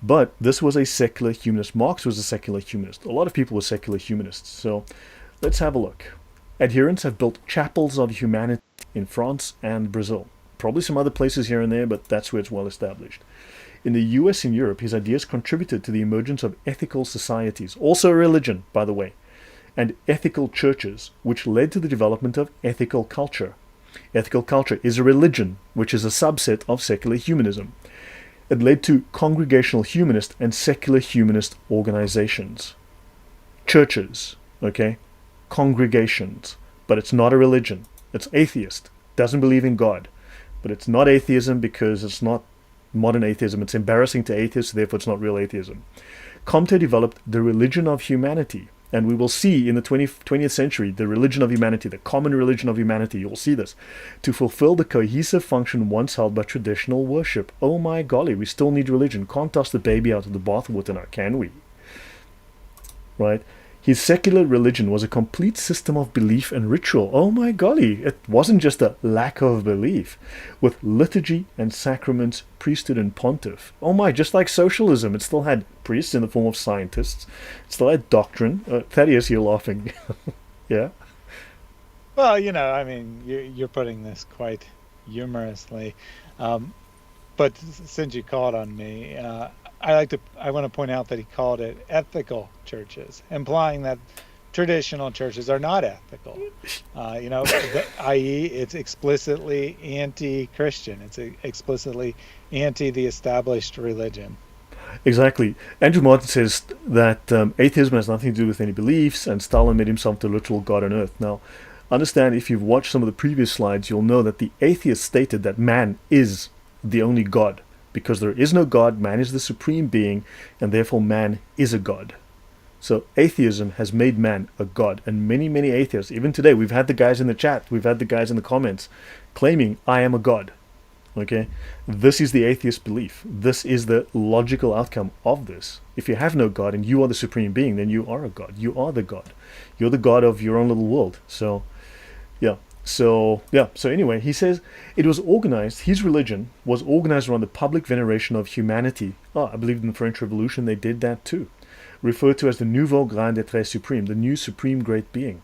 But this was a secular humanist. Marx was a secular humanist. A lot of people were secular humanists. So let's have a look. Adherents have built chapels of humanity in France and Brazil. Probably some other places here and there, but that's where it's well established. In the US and Europe, his ideas contributed to the emergence of ethical societies, also a religion, by the way, and ethical churches, which led to the development of ethical culture. Ethical culture is a religion, which is a subset of secular humanism. It led to congregational humanist and secular humanist organizations. Churches, okay? Congregations. But it's not a religion. It's atheist. Doesn't believe in God. But it's not atheism because it's not modern atheism. It's embarrassing to atheists, therefore it's not real atheism. Comte developed the religion of humanity. And we will see in the 20th century, the religion of humanity, the common religion of humanity, you'll see this, to fulfill the cohesive function once held by traditional worship. Oh my golly, we still need religion. Can't toss the baby out of the bathwater now, can we? Right? His secular religion was a complete system of belief and ritual. Oh my golly, it wasn't just a lack of belief. With liturgy and sacraments, priesthood and pontiff. Oh my, just like socialism, it still had priests in the form of scientists. It still had doctrine. Thaddeus, you're laughing. Yeah? Well, you're putting this quite humorously. But since you called on me, I want to point out that he called it ethical churches, implying that traditional churches are not ethical. I.e., it's explicitly anti-Christian. It's explicitly anti the established religion. Exactly. Andrew Martin says that atheism has nothing to do with any beliefs, and Stalin made himself the literal God on earth. Now, understand, if you've watched some of the previous slides, you'll know that the atheist stated that man is the only God. Because there is no God, man is the supreme being, and therefore man is a God. So atheism has made man a God. And many, many atheists, even today, we've had the guys in the chat, we've had the guys in the comments, claiming, I am a God. Okay? This is the atheist belief. This is the logical outcome of this. If you have no God and you are the supreme being, then you are a God. You are the God. You're the God of your own little world. So, yeah. So anyway, he says it was organized, his religion was organized around the public veneration of humanity. I believe in the French Revolution they did that too. Referred to as the nouveau grand être suprême, the new supreme great being.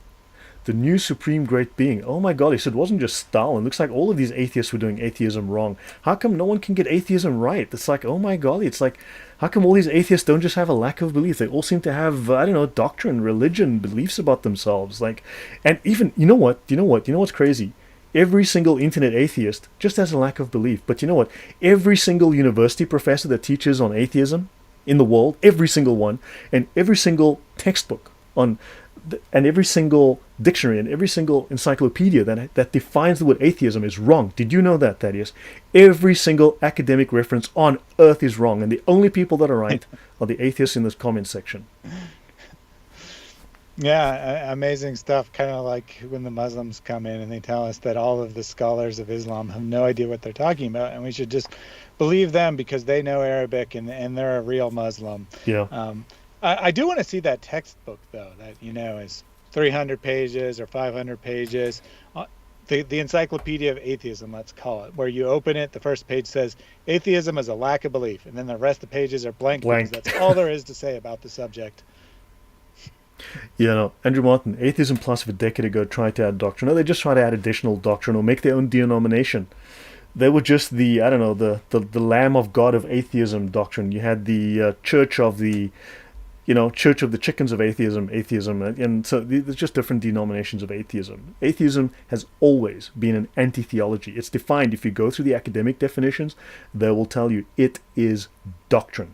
The new supreme great being. Oh my golly, so it wasn't just Stalin. It looks like all of these atheists were doing atheism wrong. How come no one can get atheism right? It's like, oh my golly, it's like, how come all these atheists don't just have a lack of belief? They all seem to have, doctrine, religion, beliefs about themselves. Like, and even, you know what's crazy? Every single internet atheist just has a lack of belief. But you know what? Every single university professor that teaches on atheism in the world, every single one, and every single textbook on, and every single dictionary and every single encyclopedia that defines the word atheism is wrong. Did you know that, Thaddeus? Every single academic reference on earth is wrong, and the only people that are right are the atheists in this comment section. Yeah, amazing stuff. Kind of like when the Muslims come in and they tell us that all of the scholars of Islam have no idea what they're talking about, and we should just believe them because they know Arabic and they're a real Muslim. Yeah. Um, I do want to see that textbook though, that is 300 pages or 500 pages. The Encyclopedia of Atheism, let's call it, where you open it, the first page says atheism is a lack of belief, and then the rest of the pages are blank because Blank. that's all there is to say about the subject. Andrew Martin, Atheism Plus of a decade ago tried to add doctrine. No, they just tried to add additional doctrine or make their own denomination. They were just the, I don't know, the Lamb of God of atheism doctrine. You had the Church of the, Church of the Chickens of atheism, and so there's just different denominations of atheism. Atheism has always been an anti-theology. It's defined, if you go through the academic definitions, they will tell you it is doctrine.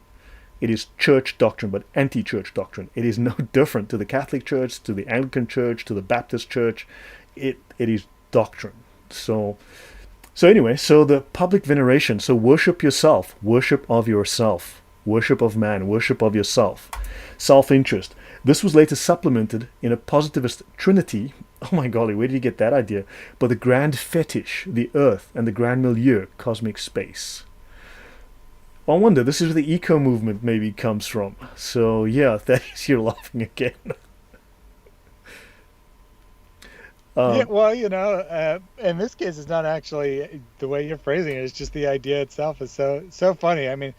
It is church doctrine, but anti-church doctrine. It is no different to the Catholic Church, to the Anglican Church, to the Baptist Church. It is doctrine. So anyway, so the public veneration. So worship yourself, worship of yourself, worship of man, worship of yourself, self-interest. This was later supplemented in a positivist trinity. Oh my golly, where did you get that idea? But the grand fetish, the earth, and the grand milieu, cosmic space. I wonder, this is where the eco movement maybe comes from. So yeah, that is, you're laughing again. Yeah, well, in this case, it's not actually the way you're phrasing it. It's just the idea itself is so funny. I mean,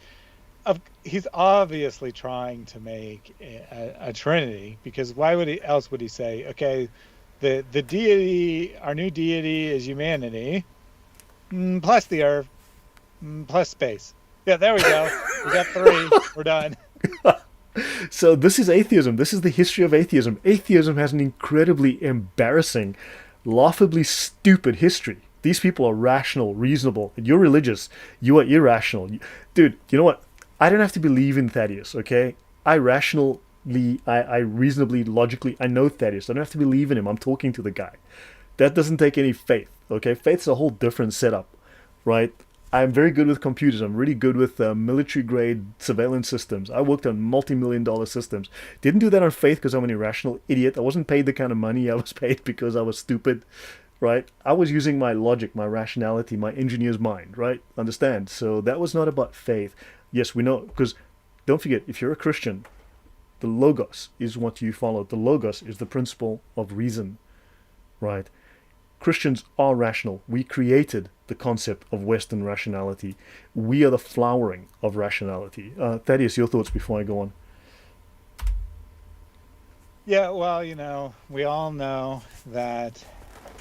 he's obviously trying to make a trinity, because why else would he say, okay, the deity, our new deity is humanity, plus the earth, plus space. Yeah, there we go. We got three. We're done. So this is atheism. This is the history of atheism. Atheism has an incredibly embarrassing, laughably stupid history. These people are rational, reasonable. And you're religious. You are irrational. Dude, you know what? I don't have to believe in Thaddeus, okay? I reasonably, logically, I know Thaddeus. I don't have to believe in him. I'm talking to the guy. That doesn't take any faith, okay? Faith's a whole different setup, right? I'm very good with computers. I'm really good with military-grade surveillance systems. I worked on multi-million-dollar systems. Didn't do that on faith because I'm an irrational idiot. I wasn't paid the kind of money I was paid because I was stupid, right? I was using my logic, my rationality, my engineer's mind, right? Understand? So that was not about faith. Yes, we know, because don't forget, if you're a Christian, the Logos is what you follow. The Logos is the principle of reason, right? Christians are rational. We created the concept of Western rationality. We are the flowering of rationality. Thaddeus, your thoughts before I go on? Yeah, well, we all know that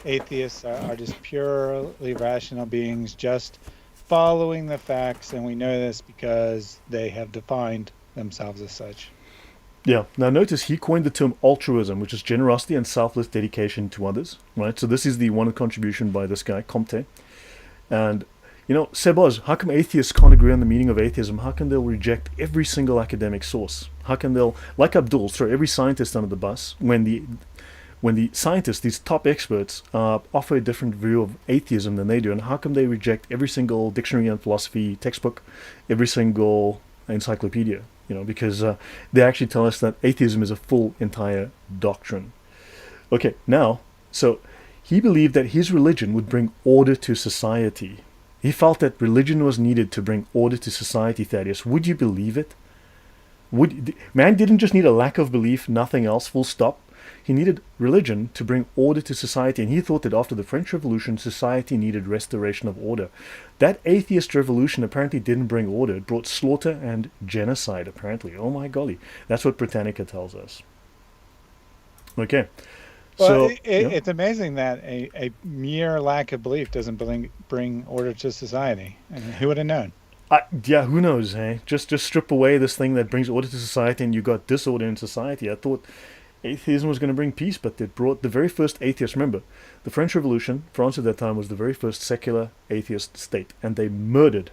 atheists are just purely rational beings, just following the facts, and we know this because they have defined themselves as such. Yeah. Now notice he coined the term altruism, which is generosity and selfless dedication to others, right? So this is the one contribution by this guy, Comte. And, Sebaz, how come atheists can't agree on the meaning of atheism? How come they'll reject every single academic source? How come they'll, like Abdul, throw every scientist under the bus when the scientists, these top experts, offer a different view of atheism than they do? And how come they reject every single dictionary and philosophy textbook, every single encyclopedia? Because they actually tell us that atheism is a full, entire doctrine. Okay, now, so he believed that his religion would bring order to society. He felt that religion was needed to bring order to society, Thaddeus. Would you believe it? Man didn't just need a lack of belief, nothing else, full stop. He needed religion to bring order to society, and he thought that after the French Revolution, society needed restoration of order. That atheist revolution apparently didn't bring order. It brought slaughter and genocide, apparently. Oh my golly. That's what Britannica tells us. Okay. Well, So, it's amazing that a mere lack of belief doesn't bring order to society. I mean, who would have known? yeah, who knows, hey? Just strip away this thing that brings order to society and you got disorder in society. I thought atheism was going to bring peace, but it brought the very first atheist. Remember, the French Revolution, France at that time was the very first secular atheist state, and they murdered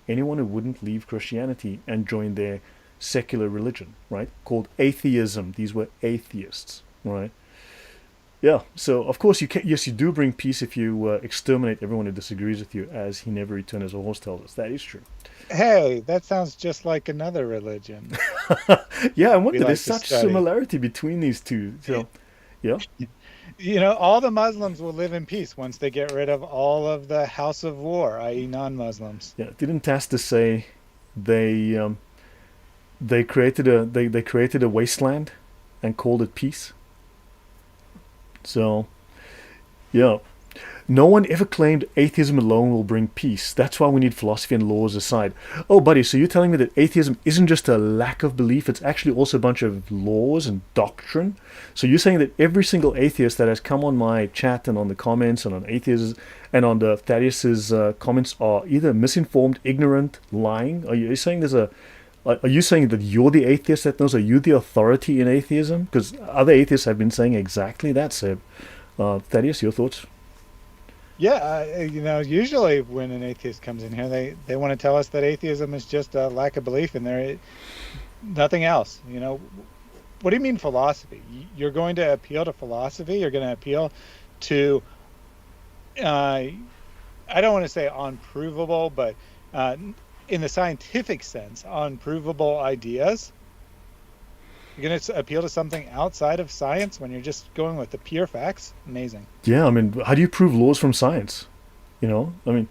anyone who wouldn't leave Christianity and join their secular religion, right? Called atheism. These were atheists, right? Yeah, so of course you can, yes, you do bring peace if you exterminate everyone who disagrees with you, as he never returned as a horse tells us. That is true. Hey, that sounds just like another religion. Yeah, I wonder. we There's like to such study. similarity between these two. So, yeah, All the Muslims will live in peace once they get rid of all of the House of War, i.e., non-Muslims. yeah. Didn't Tacitus say they they created a wasteland and called it peace? So, yeah. No one ever claimed atheism alone will bring peace. That's why we need philosophy and laws aside. Oh, buddy, so you're telling me that atheism isn't just a lack of belief, it's actually also a bunch of laws and doctrine? So you're saying that every single atheist that has come on my chat and on the comments and on atheists and on the Thaddeus's comments are either misinformed, ignorant, lying? Are you saying there's a are you saying that you're the atheist that knows? Are you the authority in atheism? Because other atheists have been saying exactly that, Seb. Thaddeus, your thoughts? Yeah, usually when an atheist comes in here, they want to tell us that atheism is just a lack of belief and there nothing else. What do you mean philosophy? You're going to appeal to philosophy? You're going to appeal to, I don't want to say unprovable, but in the scientific sense, unprovable ideas? You're going to appeal to something outside of science when you're just going with the pure facts? Amazing. Yeah, I mean, how do you prove laws from science? I mean,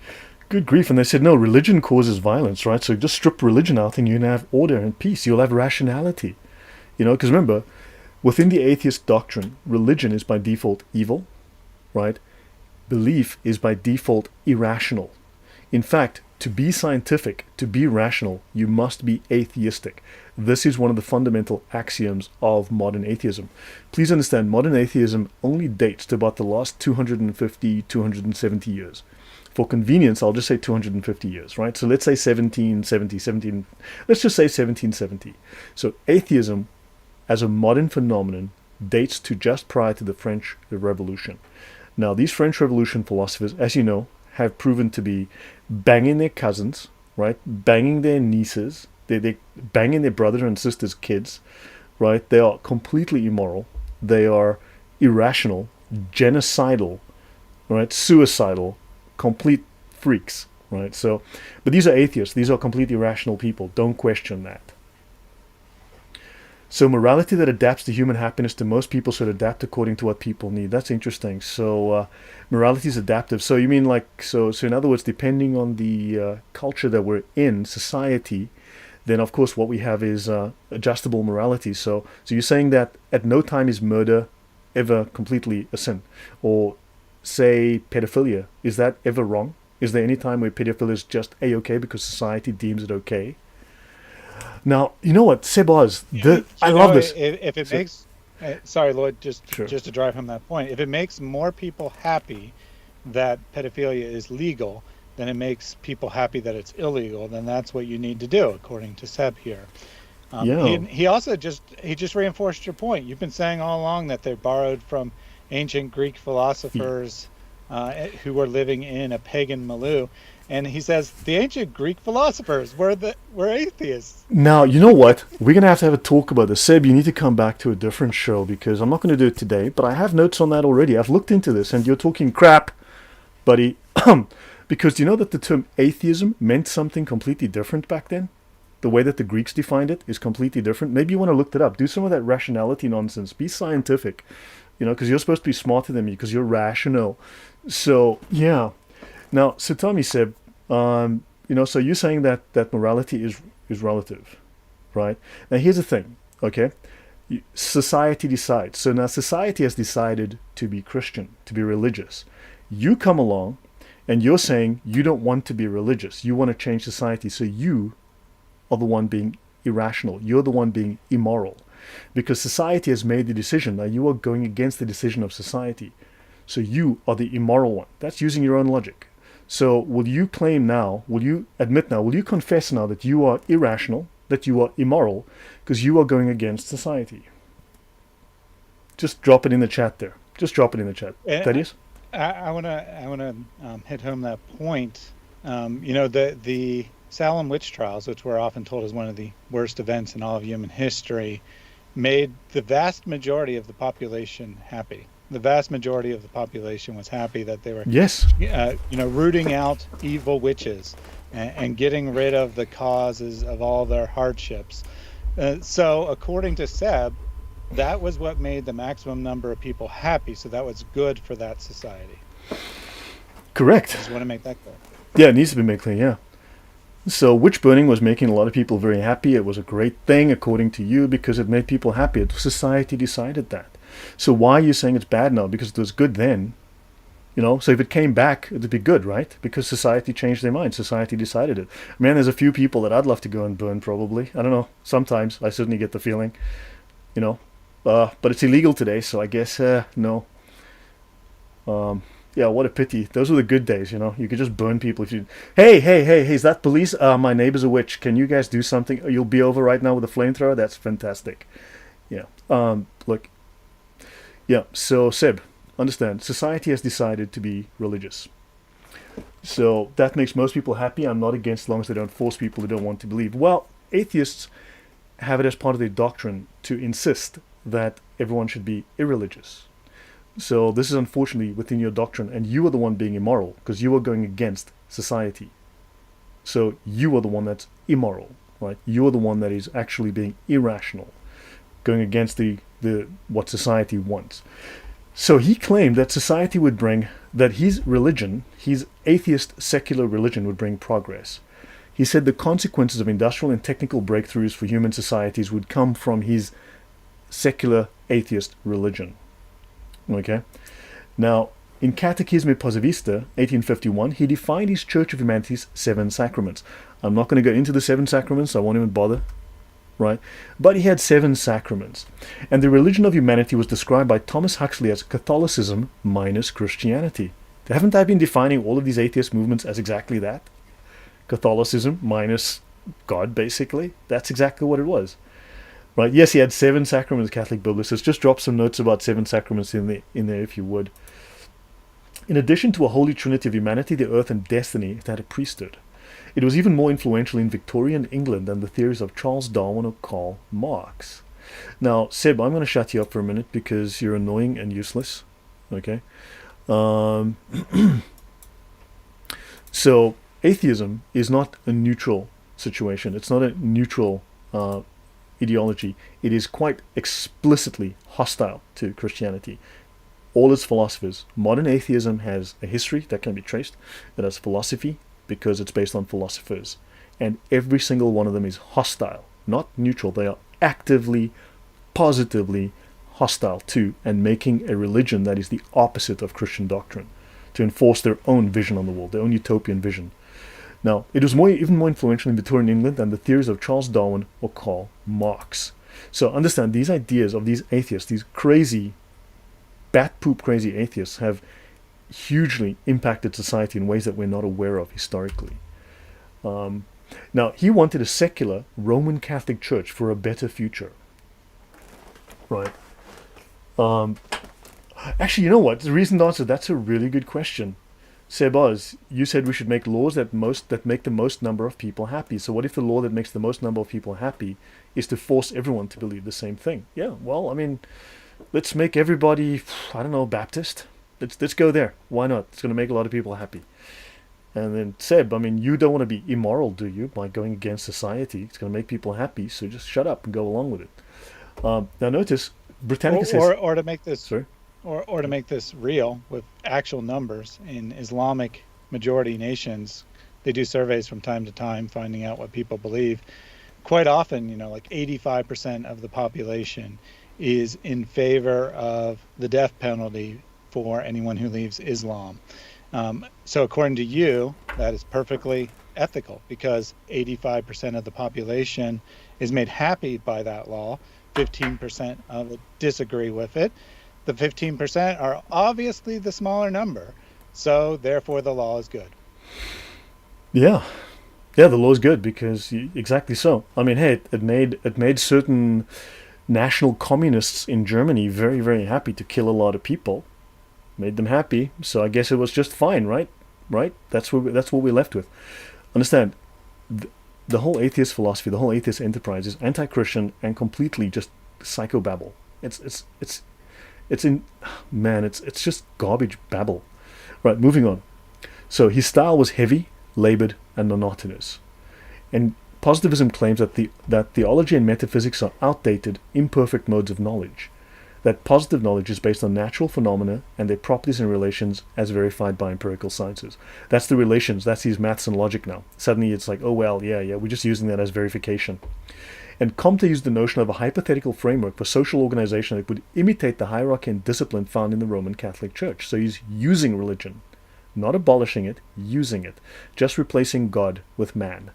good grief. And they said, no, religion causes violence, right? So just strip religion out and you'll have order and peace. You'll have rationality. Because remember, within the atheist doctrine, religion is by default evil, right? Belief is by default irrational. In fact, to be scientific, to be rational, you must be atheistic. This is one of the fundamental axioms of modern atheism. Please understand, modern atheism only dates to about the last 250, 270 years. For convenience, I'll just say 250 years, right? So let's say 1770, let's just say 1770. So atheism, as a modern phenomenon, dates to just prior to the French Revolution. Now, these French Revolution philosophers, as you know, have proven to be banging their cousins, right? Banging their nieces, they banging their brother and sister's kids, right? They are completely immoral. They are irrational, genocidal, right? Suicidal, complete freaks, right? So, but these are atheists. These are completely rational people. Don't question that. So morality that adapts to human happiness to most people should adapt according to what people need. That's interesting. So morality is adaptive. So you mean so in other words, depending on the culture that we're in, society, then of course what we have is adjustable morality. So you're saying that at no time is murder ever completely a sin, or say pedophilia, is that ever wrong? Is there any time where pedophilia is just a-okay because society deems it okay? Now, you know what, Sebaz, I love this. If it makes, sorry, Lloyd, Sure. just to drive home that point, if it makes more people happy that pedophilia is legal than it makes people happy that it's illegal, then that's what you need to do, according to Seb here. Yeah. He also just reinforced your point. You've been saying all along that they're borrowed from ancient Greek philosophers who were living in a pagan milieu. And he says the ancient Greek philosophers were atheists. Now, you know what? We're going to have a talk about this. Seb, you need to come back to a different show because I'm not going to do it today, but I have notes on that already. I've looked into this and you're talking crap, buddy. Because do you know that the term atheism meant something completely different back then? The way that the Greeks defined it is completely different. Maybe you want to look that up. Do some of that rationality nonsense. Be scientific, because you're supposed to be smarter than me because you're rational. So, yeah. Now, so tell me, Seb, so you're saying that morality is relative, right? Now, here's the thing, okay? Society decides. So now society has decided to be Christian, to be religious. You come along and you're saying you don't want to be religious. You want to change society. So you are the one being irrational. You're the one being immoral. Because society has made the decision. Now you are going against the decision of society. So you are the immoral one. That's using your own logic. So will you claim now, will you admit now, will you confess now that you are irrational, that you are immoral, because you are going against society? Just drop it in the chat there. Just drop it in the chat. Thaddeus? I want to hit home that point. The Salem witch trials, which we're often told is one of the worst events in all of human history, made the vast majority of the population happy. The vast majority of the population was happy that they were, yes, rooting out evil witches and getting rid of the causes of all their hardships. So according to Seb, that was what made the maximum number of people happy. So that was good for that society. I Correct. just want to make that clear. Yeah, it needs to be made clear, yeah. So witch burning was making a lot of people very happy. It was a great thing, according to you, because it made people happy. Society decided that. So why are you saying it's bad now? Because it was good then. So if it came back, it'd be good, right? Because society changed their mind. Society decided it. Man, there's a few people that I'd love to go and burn, probably. I don't know. Sometimes I certainly get the feeling, you know. But it's illegal today, so I guess, no. Yeah, what a pity. Those were the good days, You could just burn people if you. Hey, is that police? My neighbor's a witch. Can you guys do something? You'll be over right now with a flamethrower? That's fantastic. Yeah. Look. Yeah, so Seb, understand, society has decided to be religious. So that makes most people happy. I'm not against as long as they don't force people who don't want to believe. Well, atheists have it as part of their doctrine to insist that everyone should be irreligious. So this is unfortunately within your doctrine, and you are the one being immoral because you are going against society. So you are the one that's immoral, right? You are the one that is actually being irrational, going against the what society wants. So he claimed that society would bring, that his religion, his atheist secular religion would bring progress. He said the consequences of industrial and technical breakthroughs for human societies would come from his secular atheist religion. Okay? Now, in Catechism Positivist, 1851, he defined his Church of Humanity's 7 sacraments. I'm not going to go into the 7 sacraments, I won't even bother. Right? But he had 7 sacraments. And the religion of humanity was described by Thomas Huxley as Catholicism minus Christianity. Haven't I been defining all of these atheist movements as exactly that? Catholicism minus God, basically. That's exactly what it was. Right? Yes, he had 7 sacraments, Catholic biblicist. Just drop some notes about 7 sacraments in there if you would. In addition to a holy trinity of humanity, the earth, and destiny, it had a priesthood. It was even more influential in Victorian England than the theories of Charles Darwin or Karl Marx. Now, Seb, I'm going to shut you up for a minute because you're annoying and useless. Okay? So, atheism is not a neutral situation. It's not a neutral ideology. It is quite explicitly hostile to Christianity. All its philosophers. Modern atheism has a history that can be traced. It has philosophy, because it's based on philosophers. And every single one of them is hostile, not neutral. They are actively, positively hostile to and making a religion that is the opposite of Christian doctrine, to enforce their own vision on the world, their own utopian vision. Now, it was even more influential in Victorian England than the theories of Charles Darwin or Karl Marx. So understand, these ideas of these atheists, these crazy, bat poop crazy atheists, have hugely impacted society in ways that we're not aware of historically. Now, he wanted a secular Roman Catholic Church for a better future. Right. Actually, you know what? The reason to answer that's a really good question. Sebaz, you said we should make laws that make the most number of people happy. So what if the law that makes the most number of people happy is to force everyone to believe the same thing? Yeah, well, I mean, let's make everybody, I don't know, Baptist. Let's go there. Why not? It's going to make a lot of people happy. And then Seb, I mean, you don't want to be immoral, do you? By going against society. It's going to make people happy, so just shut up and go along with it. Now notice, Britannica says... Or to make this... Sorry? Or to make this real with actual numbers, in Islamic majority nations, they do surveys from time to time finding out what people believe. Quite often, like 85% of the population is in favor of the death penalty for anyone who leaves Islam. So according to you, that is perfectly ethical because 85% of the population is made happy by that law. 15% of it disagree with it. The 15% are obviously the smaller number. So therefore the law is good. Yeah. Yeah, the law is good because exactly so. I mean, hey, it made certain national communists in Germany very, very happy to kill a lot of people. Made them happy, so I guess it was just fine, right? Right? That's what we're left with. Understand, the whole atheist philosophy, the whole atheist enterprise is anti-Christian and completely just psychobabble. It's just garbage babble. Right, moving on. So his style was heavy, labored, and monotonous. And Positivism claims that theology and metaphysics are outdated, imperfect modes of knowledge, that positive knowledge is based on natural phenomena and their properties and relations as verified by empirical sciences. That's the relations, that's his maths and logic now. Suddenly it's like, oh well, yeah, we're just using that as verification. And Comte used the notion of a hypothetical framework for social organization that would imitate the hierarchy and discipline found in the Roman Catholic Church. So he's using religion, not abolishing it, using it, just replacing God with man.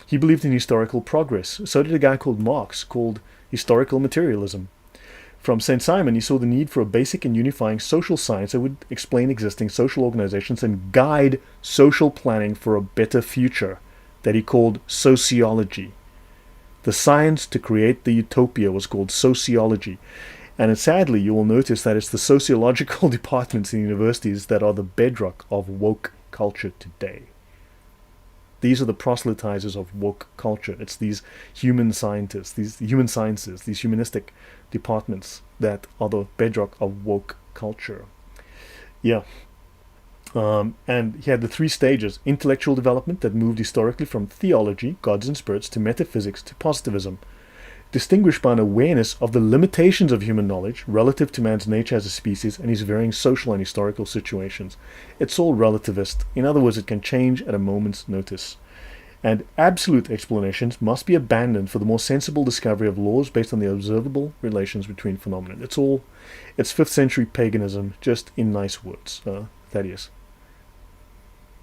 He believed in historical progress. So did a guy called Marx, called historical materialism. From St. Simon, he saw the need for a basic and unifying social science that would explain existing social organizations and guide social planning for a better future, that he called sociology. The science to create the utopia was called sociology. And sadly, you will notice that it's the sociological departments in universities that are the bedrock of woke culture today. These are the proselytizers of woke culture. It's these human scientists, these human sciences, these humanistic departments that are the bedrock of woke culture. Yeah. And he had the 3 stages: intellectual development that moved historically from theology, gods and spirits, to metaphysics, to positivism, distinguished by an awareness of the limitations of human knowledge relative to man's nature as a species and his varying social and historical situations. It's all relativist. In other words, it can change at a moment's notice. And absolute explanations must be abandoned for the more sensible discovery of laws based on the observable relations between phenomena. It's 5th century paganism, just in nice words, Thaddeus.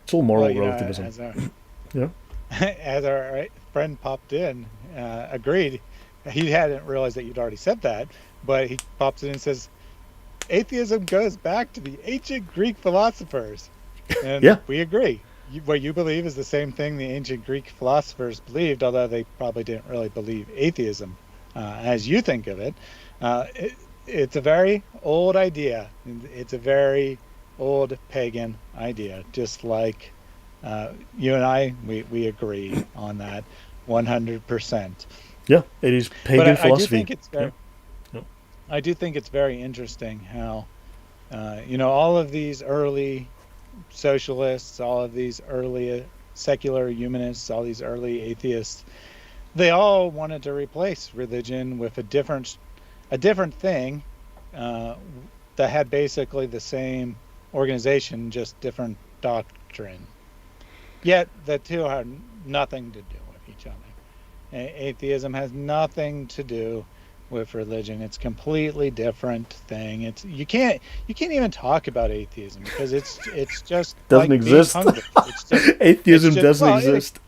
It's all moral relativism. As our friend popped in, agreed. He hadn't realized that you'd already said that, but he pops in and says, atheism goes back to the ancient Greek philosophers. And we agree. What you believe is the same thing the ancient Greek philosophers believed, although they probably didn't really believe atheism as you think of it. It's a very old idea. It's a very old pagan idea, just like you and I, we agree on that 100%. Yeah, it is pagan philosophy. I do think it's very interesting how, all of these early socialists, all of these early secular humanists, all these early atheists, they all wanted to replace religion with a different thing that had basically the same organization, just different doctrine. Yet the two have nothing to do with each other. Atheism has nothing to do with religion. It's a completely different thing. You can't even talk about atheism because it's just doesn't like exist. Being hungry. Atheism doesn't exist.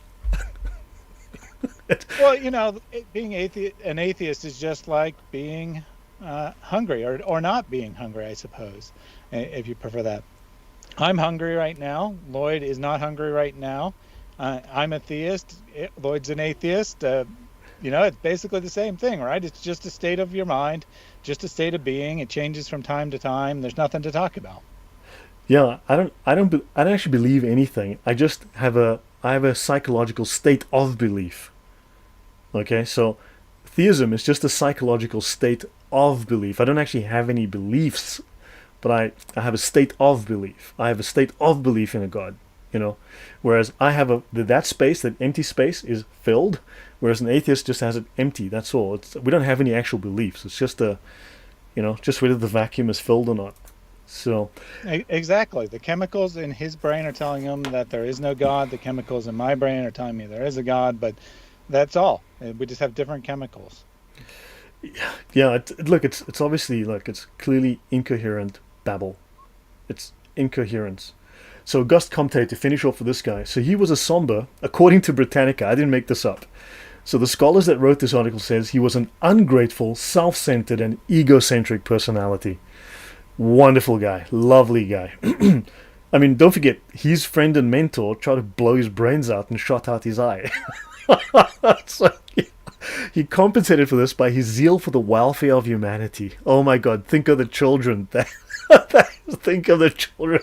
Well, being an atheist is just like being hungry or not being hungry, I suppose, if you prefer that. I'm hungry right now. Lloyd is not hungry right now. I'm a theist. Lloyd's an atheist. It's basically the same thing, right? It's just a state of your mind, just a state of being. It changes from time to time. There's nothing to talk about. Yeah, I don't actually believe anything. I just have a psychological state of belief. Okay, so theism is just a psychological state of belief. I don't actually have any beliefs, but I have a state of belief. I have a state of belief in a God. Whereas I have that space, that empty space, is filled, whereas an atheist just has it empty. That's all. We don't have any actual beliefs. It's just just whether the vacuum is filled or not. So exactly, the chemicals in his brain are telling him that there is no God. The chemicals in my brain are telling me there is a God, but that's all. We just have different chemicals. Yeah. It's obviously it's clearly incoherent babble. It's incoherence. So Auguste Comte, to finish off with this guy, so he was a somber, according to Britannica, I didn't make this up. So the scholars that wrote this article says he was an ungrateful, self-centered and egocentric personality. Wonderful guy, lovely guy. I mean, don't forget, his friend and mentor tried to blow his brains out and shot out his eye. So he compensated for this by his zeal for the welfare of humanity. Oh my God, think of the children. Think of the children.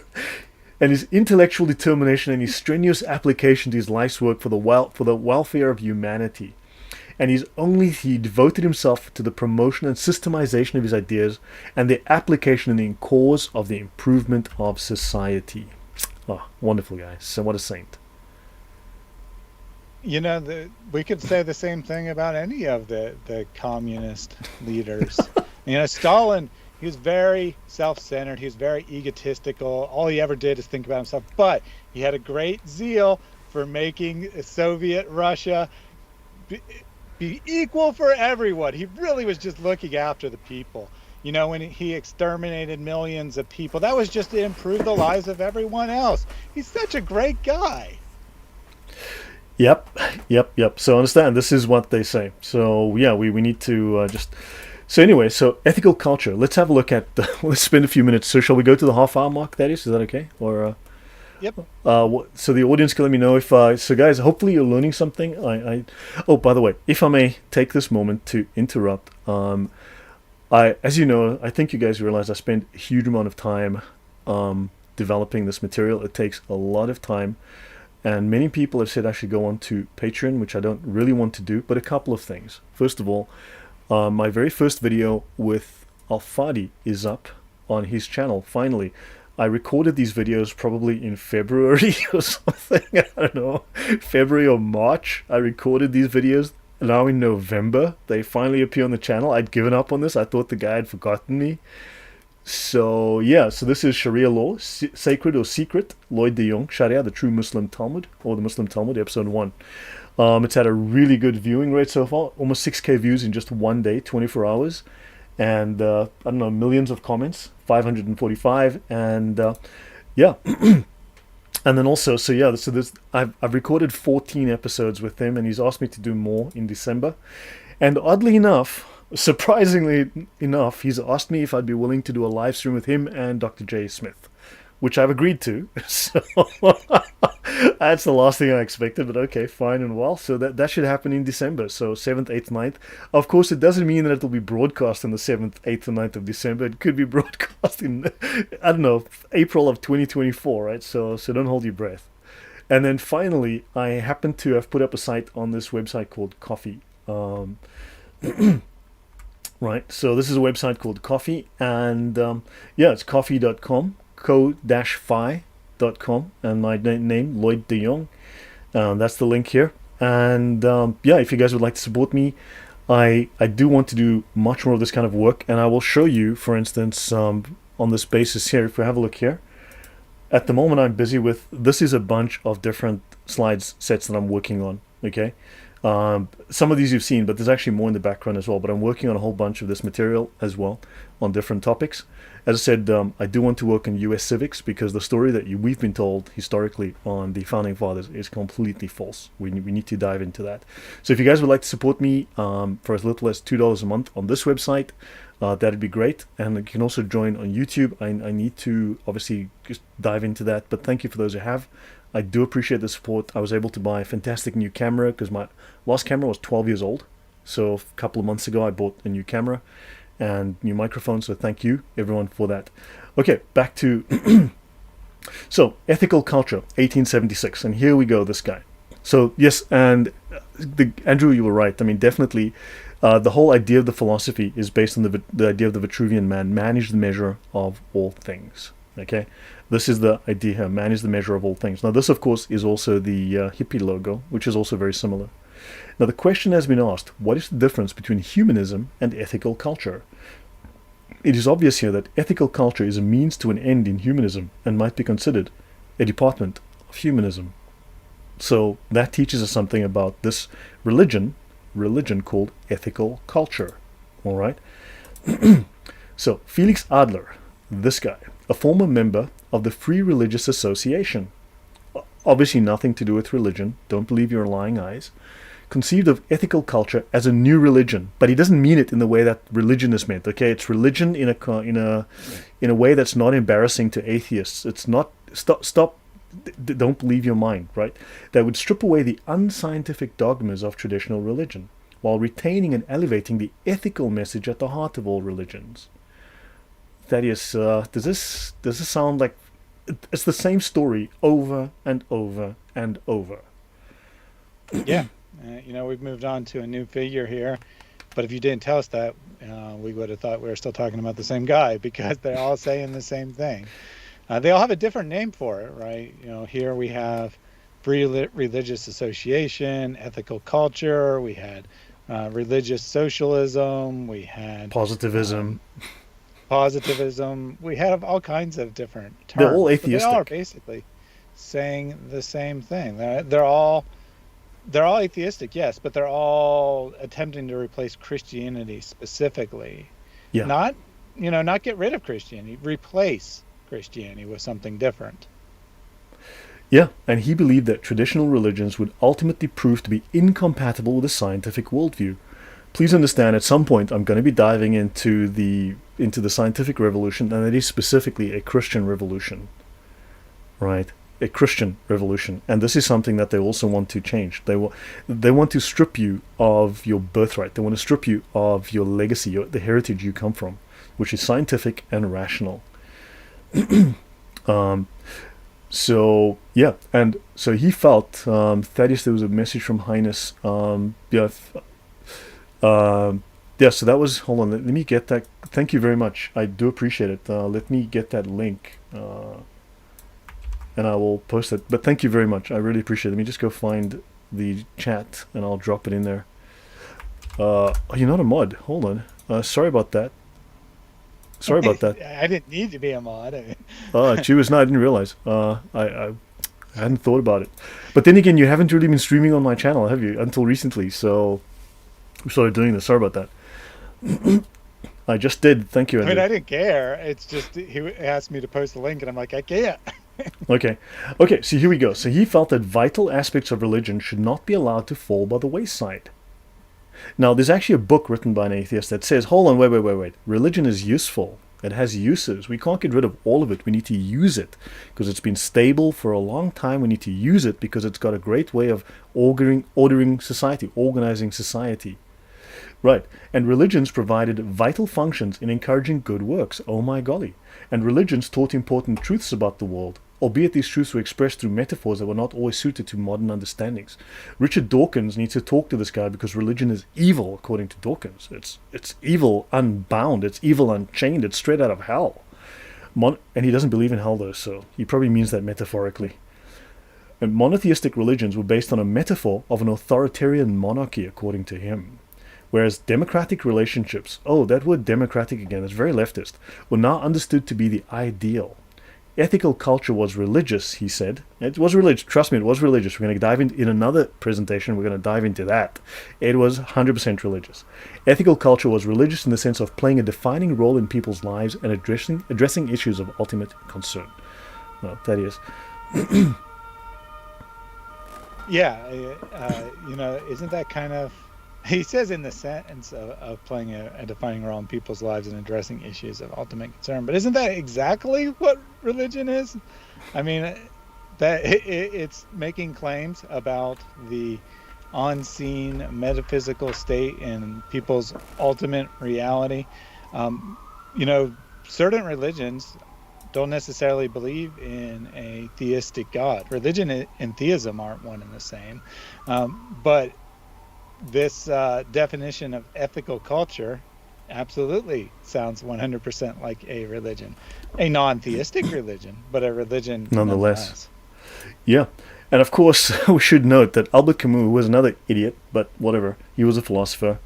And his intellectual determination and his strenuous application to his life's work for the welfare of humanity. And he devoted himself to the promotion and systemization of his ideas and their application in the cause of the improvement of society. Oh, wonderful guy. So what a saint. We could say the same thing about any of the communist leaders. Stalin, he was very self-centered. He was very egotistical. All he ever did is think about himself. But he had a great zeal for making Soviet Russia be equal for everyone. He really was just looking after the people. When he exterminated millions of people, that was just to improve the lives of everyone else. He's such a great guy. Yep. So understand, this is what they say. So yeah, we need to just. So anyway, so ethical culture. Let's have a look at. Let's spend a few minutes. So shall we go to the half-hour mark? That is that okay? Or Yep. So the audience can let me know if. So guys, hopefully you're learning something. Oh, by the way, if I may take this moment to interrupt. As you know, I think you guys realize I spent a huge amount of time developing this material. It takes a lot of time, and many people have said I should go on to Patreon, which I don't really want to do. But a couple of things. First of all, my very first video with Al-Fadi is up on his channel. Finally, I recorded these videos probably in February or something. I don't know, February or March. I recorded these videos. Now in November, they finally appear on the channel. I'd given up on this. I thought the guy had forgotten me. So yeah, so this is Sharia law, sacred or secret, Lloyd de Jong, Sharia, the true Muslim Talmud, or the Muslim Talmud, episode 1. It's had a really good viewing rate so far, almost 6K views in just one day, 24 hours. And I don't know, millions of comments, 545, and yeah. And then also, so yeah, so I've recorded 14 episodes with him, and he's asked me to do more in December. And oddly enough, surprisingly enough, he's asked me if I'd be willing to do a live stream with him and Dr. J. Smith, which I've agreed to. So that's the last thing I expected, but okay, fine and well. So that should happen in December. So 7th, 8th, 9th. Of course, it doesn't mean that it'll be broadcast on the 7th, 8th, and 9th of December. It could be broadcast in, I don't know, April of 2024, right? So don't hold your breath. And then finally, I happen to have put up a site on this website called Coffee. Right, so this is a website called Coffee, and yeah, it's coffee.com, co-fi.com, and my name, Lloyd de Jong. That's the link here. And yeah, if you guys would like to support me, I do want to do much more of this kind of work, and I will show you, for instance, on this basis here, if we have a look here. At the moment, I'm busy with, this is a bunch of different slides sets that I'm working on, okay? Some of these you've seen, but there's actually more in the background as well. But I'm working on a whole bunch of this material as well on different topics. As I said, I do want to work on U.S. civics, because the story that we've been told historically on the Founding Fathers is completely false. We need to dive into that. So if you guys would like to support me for as little as $2 a month on this website, that'd be great. And you can also join on YouTube. I need to obviously just dive into that, but thank you for those who have. I do appreciate the support. I was able to buy a fantastic new camera because my last camera was 12 years old. So a couple of months ago, I bought a new camera and new microphone. So thank you, everyone, for that. Okay, back to... So, ethical culture, 1876. And here we go, this guy. So, yes, and Andrew, you were right. I mean, definitely, the whole idea of the philosophy is based on the idea of the Vitruvian man. Man is the measure of all things. Okay? This is the idea here. Man is the measure of all things. Now, this, of course, is also the hippie logo, which is also very similar. Now, the question has been asked, what is the difference between humanism and ethical culture? It is obvious here that ethical culture is a means to an end in humanism and might be considered a department of humanism. So that teaches us something about this religion called ethical culture. All right? So, Felix Adler, this guy, a former member of the Free Religious Association, obviously nothing to do with religion, don't believe your lying eyes, conceived of ethical culture as a new religion, but he doesn't mean it in the way that religion is meant. Okay, it's religion in a way that's not embarrassing to atheists. It's not don't believe your mind, right? That would strip away the unscientific dogmas of traditional religion, while retaining and elevating the ethical message at the heart of all religions. Thaddeus, does this sound like it's the same story over and over and over? Yeah. We've moved on to a new figure here, but if you didn't tell us that, we would have thought we were still talking about the same guy, because they're all saying the same thing. They all have a different name for it, right? Here we have religious association, ethical culture. We had religious socialism. We had Positivism. positivism. We have all kinds of different They're all terms, but they all are atheistic. basically saying the same thing. They're all atheistic, yes, but they're all attempting to replace Christianity specifically. Yeah. Not get rid of Christianity, replace Christianity with something different. Yeah, and he believed that traditional religions would ultimately prove to be incompatible with a scientific worldview. Please understand, at some point I'm going to be diving into the scientific revolution, and it is specifically a Christian revolution, right? A Christian revolution, and this is something that they also want to change. They want to strip you of your birthright. They want to strip you of your legacy, the heritage you come from, which is scientific and rational. So yeah, and so he felt, Thaddeus, there was a message from Highness. Yeah, so that was, hold on, let me get that. Thank you very much. I do appreciate it. Let me get that link, and I will post it. But thank you very much. I really appreciate it. Let me just go find the chat, and I'll drop it in there. Oh, you're not a mod. Hold on. Sorry about that. Sorry about that. I didn't need to be a mod. Gee whiz, no, I didn't realize. I hadn't thought about it. But then again, you haven't really been streaming on my channel, have you? Until recently, so we started doing this. Sorry about that. I just did. Thank you, Andrew. I didn't care. It's just he asked me to post the link, and I'm like, I can't. Okay, so here we go. So he felt that vital aspects of religion should not be allowed to fall by the wayside. Now, there's actually a book written by an atheist that says, hold on, wait. Religion is useful. It has uses. We can't get rid of all of it. We need to use it because it's been stable for a long time. We need to use it because it's got a great way of ordering society, organizing society. Right. And religions provided vital functions in encouraging good works. Oh my golly. And religions taught important truths about the world, albeit these truths were expressed through metaphors that were not always suited to modern understandings. Richard Dawkins needs to talk to this guy because religion is evil, according to Dawkins. It's evil unbound. It's evil unchained. It's straight out of hell. And he doesn't believe in hell, though, so he probably means that metaphorically. And monotheistic religions were based on a metaphor of an authoritarian monarchy, according to him. Whereas democratic relationships, oh, that word democratic again, is very leftist, were now understood to be the ideal. Ethical culture was religious, he said. It was religious. Trust me, it was religious. We're going to dive in another presentation. We're going to dive into that. It was 100% religious. Ethical culture was religious in the sense of playing a defining role in people's lives and addressing issues of ultimate concern. Well, that is. Yeah, isn't that kind of... He says in the sentence of playing a defining role in people's lives and addressing issues of ultimate concern, but isn't that exactly what religion is? I mean, that it's making claims about the unseen metaphysical state and people's ultimate reality. Certain religions don't necessarily believe in a theistic God. Religion and theism aren't one and the same, but this definition of ethical culture absolutely sounds 100% like a religion, a non-theistic religion, but a religion nonetheless. Yeah, and of course we should note that Albert Camus was another idiot, but whatever, he was a philosopher,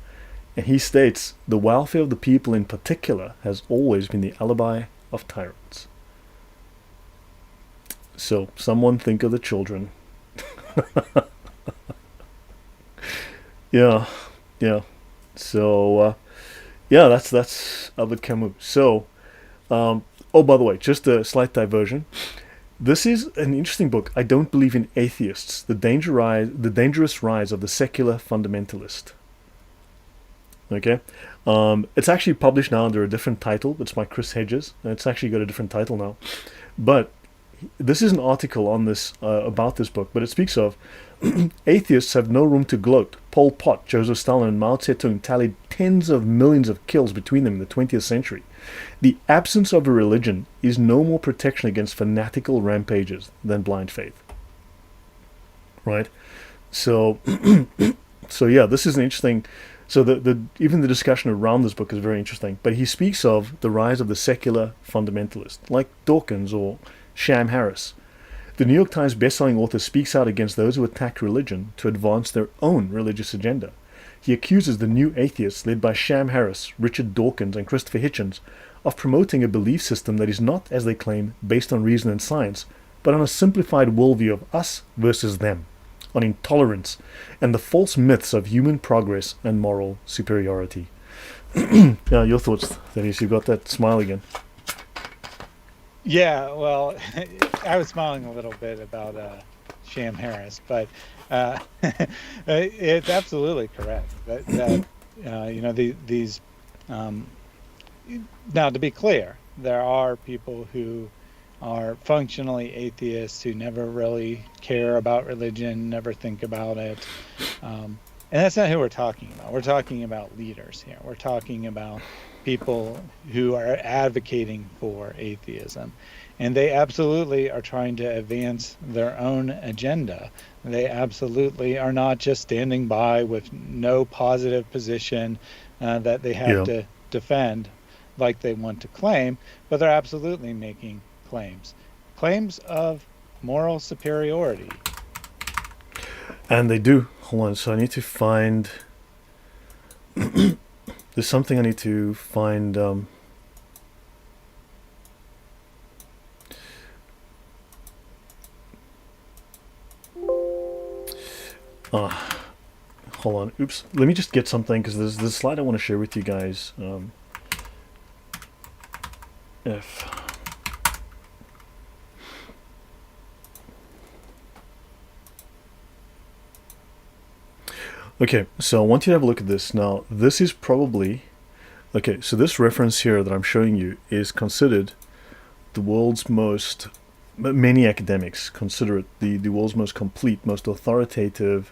and he states, the welfare of the people in particular has always been the alibi of tyrants. So someone think of the children. Yeah. So, that's Albert Camus. So, by the way, just a slight diversion. This is an interesting book. I don't believe in atheists. The dangerous rise of the secular fundamentalist. Okay, it's actually published now under a different title. It's by Chris Hedges. It's actually got a different title now, but this is an article on this about this book. But it speaks of atheists have no room to gloat. Pol Pot, Joseph Stalin, and Mao Zedong tallied tens of millions of kills between them in the 20th century. The absence of a religion is no more protection against fanatical rampages than blind faith. Right? So, yeah, this is an interesting... So even the discussion around this book is very interesting. But he speaks of the rise of the secular fundamentalist, like Dawkins or Sham Harris. The New York Times bestselling author speaks out against those who attack religion to advance their own religious agenda. He accuses the new atheists led by Sham Harris, Richard Dawkins, and Christopher Hitchens of promoting a belief system that is not, as they claim, based on reason and science, but on a simplified worldview of us versus them, on intolerance, and the false myths of human progress and moral superiority. Yeah, your thoughts, Dennis? You've got that smile again. Yeah, well, I was smiling a little bit about Sham Harris, but it's absolutely correct that these. Now, to be clear, there are people who are functionally atheists who never really care about religion, never think about it. And that's not who we're talking about. We're talking about leaders here. We're talking about people who are advocating for atheism. And they absolutely are trying to advance their own agenda. They absolutely are not just standing by with no positive position that they have to defend like they want to claim, but they're absolutely making claims of moral superiority. And they do. Hold on, so I need to find... There's something I need to find... hold on. Oops. Let me just get something, because there's a slide I want to share with you guys. Okay, so I want you to have a look at this. Now, this is probably... Okay, so this reference here that I'm showing you is considered the world's most... Many academics consider it the world's most complete, most authoritative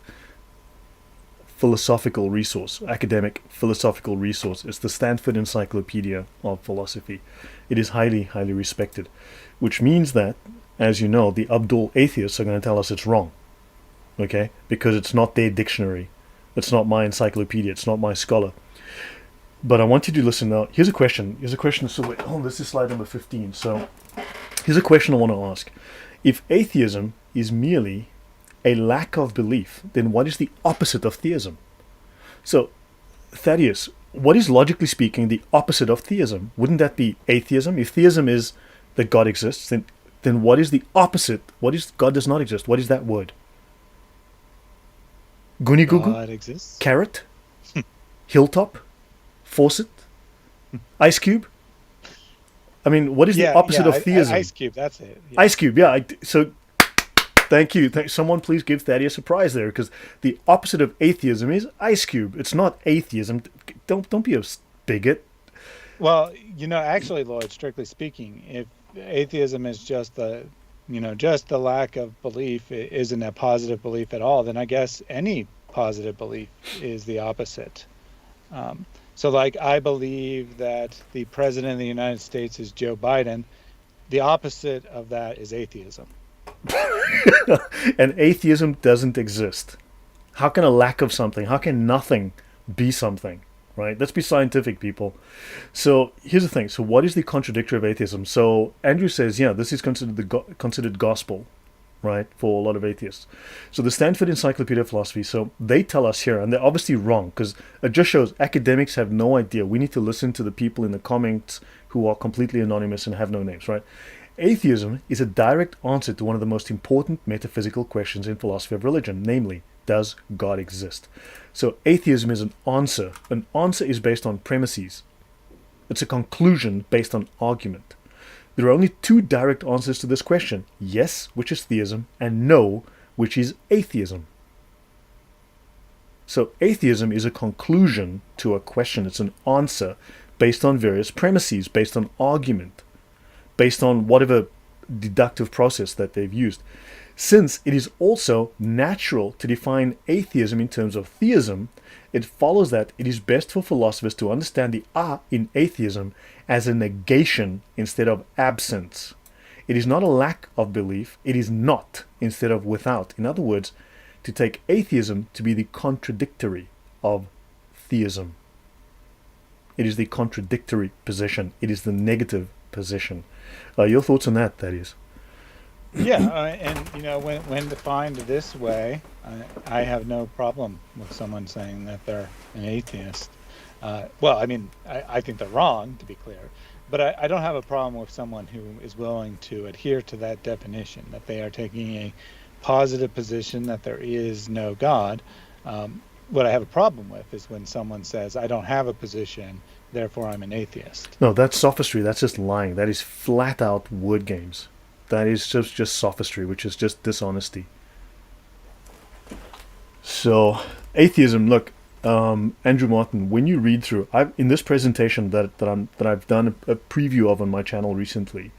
philosophical resource, academic philosophical resource. It's the Stanford Encyclopedia of Philosophy. It is highly, highly respected, which means that, as you know, the Abdul atheists are going to tell us it's wrong, okay? Because it's not their dictionary. It's not my encyclopedia. It's not my scholar. But I want you to listen now. Here's a question. So wait, this is slide number 15. So here's a question I want to ask. If atheism is merely a lack of belief, then what is the opposite of theism? So, Thaddeus, what is logically speaking the opposite of theism? Wouldn't that be atheism? If theism is that God exists, then what is the opposite? What is God does not exist? What is that word? Goonie Goo God exists. Carrot? Hilltop? Faucet? Ice cube? I mean, what is the opposite of theism? Ice cube, that's it. Yeah. Ice cube, yeah. So, thank you. Someone please give Thaddeus a prize there, because the opposite of atheism is ice cube. It's not atheism. Don't be a bigot. Well, actually, Lloyd, strictly speaking, if atheism is just the lack of belief, it isn't a positive belief at all, then I guess any positive belief is the opposite. So, like, I believe that the president of the United States is Joe Biden. The opposite of that is atheism. And atheism doesn't exist. How can a lack of something, how can nothing be something, right? Let's be scientific, people. So here's the thing. So what is the contradictory of atheism? So Andrew says, this is considered gospel, right, for a lot of atheists. So the Stanford Encyclopedia of Philosophy, so they tell us here, and they're obviously wrong, because it just shows academics have no idea. We need to listen to the people in the comments who are completely anonymous and have no names, right? Atheism is a direct answer to one of the most important metaphysical questions in philosophy of religion, namely, does God exist? So atheism is an answer. An answer is based on premises. It's a conclusion based on argument. There are only two direct answers to this question: yes, which is theism, and no, which is atheism. So atheism is a conclusion to a question. It's an answer based on various premises, based on argument, based on whatever deductive process that they've used. Since it is also natural to define atheism in terms of theism, it follows that it is best for philosophers to understand the in atheism as a negation instead of absence. It is not a lack of belief, it is not instead of without. In other words, to take atheism to be the contradictory of theism. It is the contradictory position. It is the negative position. Your thoughts on that, Thaddeus? Yeah, and when defined this way, I have no problem with someone saying that they're an atheist. Well, I mean, I think they're wrong, to be clear, but I don't have a problem with someone who is willing to adhere to that definition, that they are taking a positive position that there is no God. What I have a problem with is when someone says, I don't have a position, therefore I'm an atheist. No, that's sophistry. That's just lying. That is flat out word games. That is just sophistry, which is just dishonesty. So, atheism. Look, Andrew Martin. When you read through, in this presentation that I've done a preview of on my channel recently.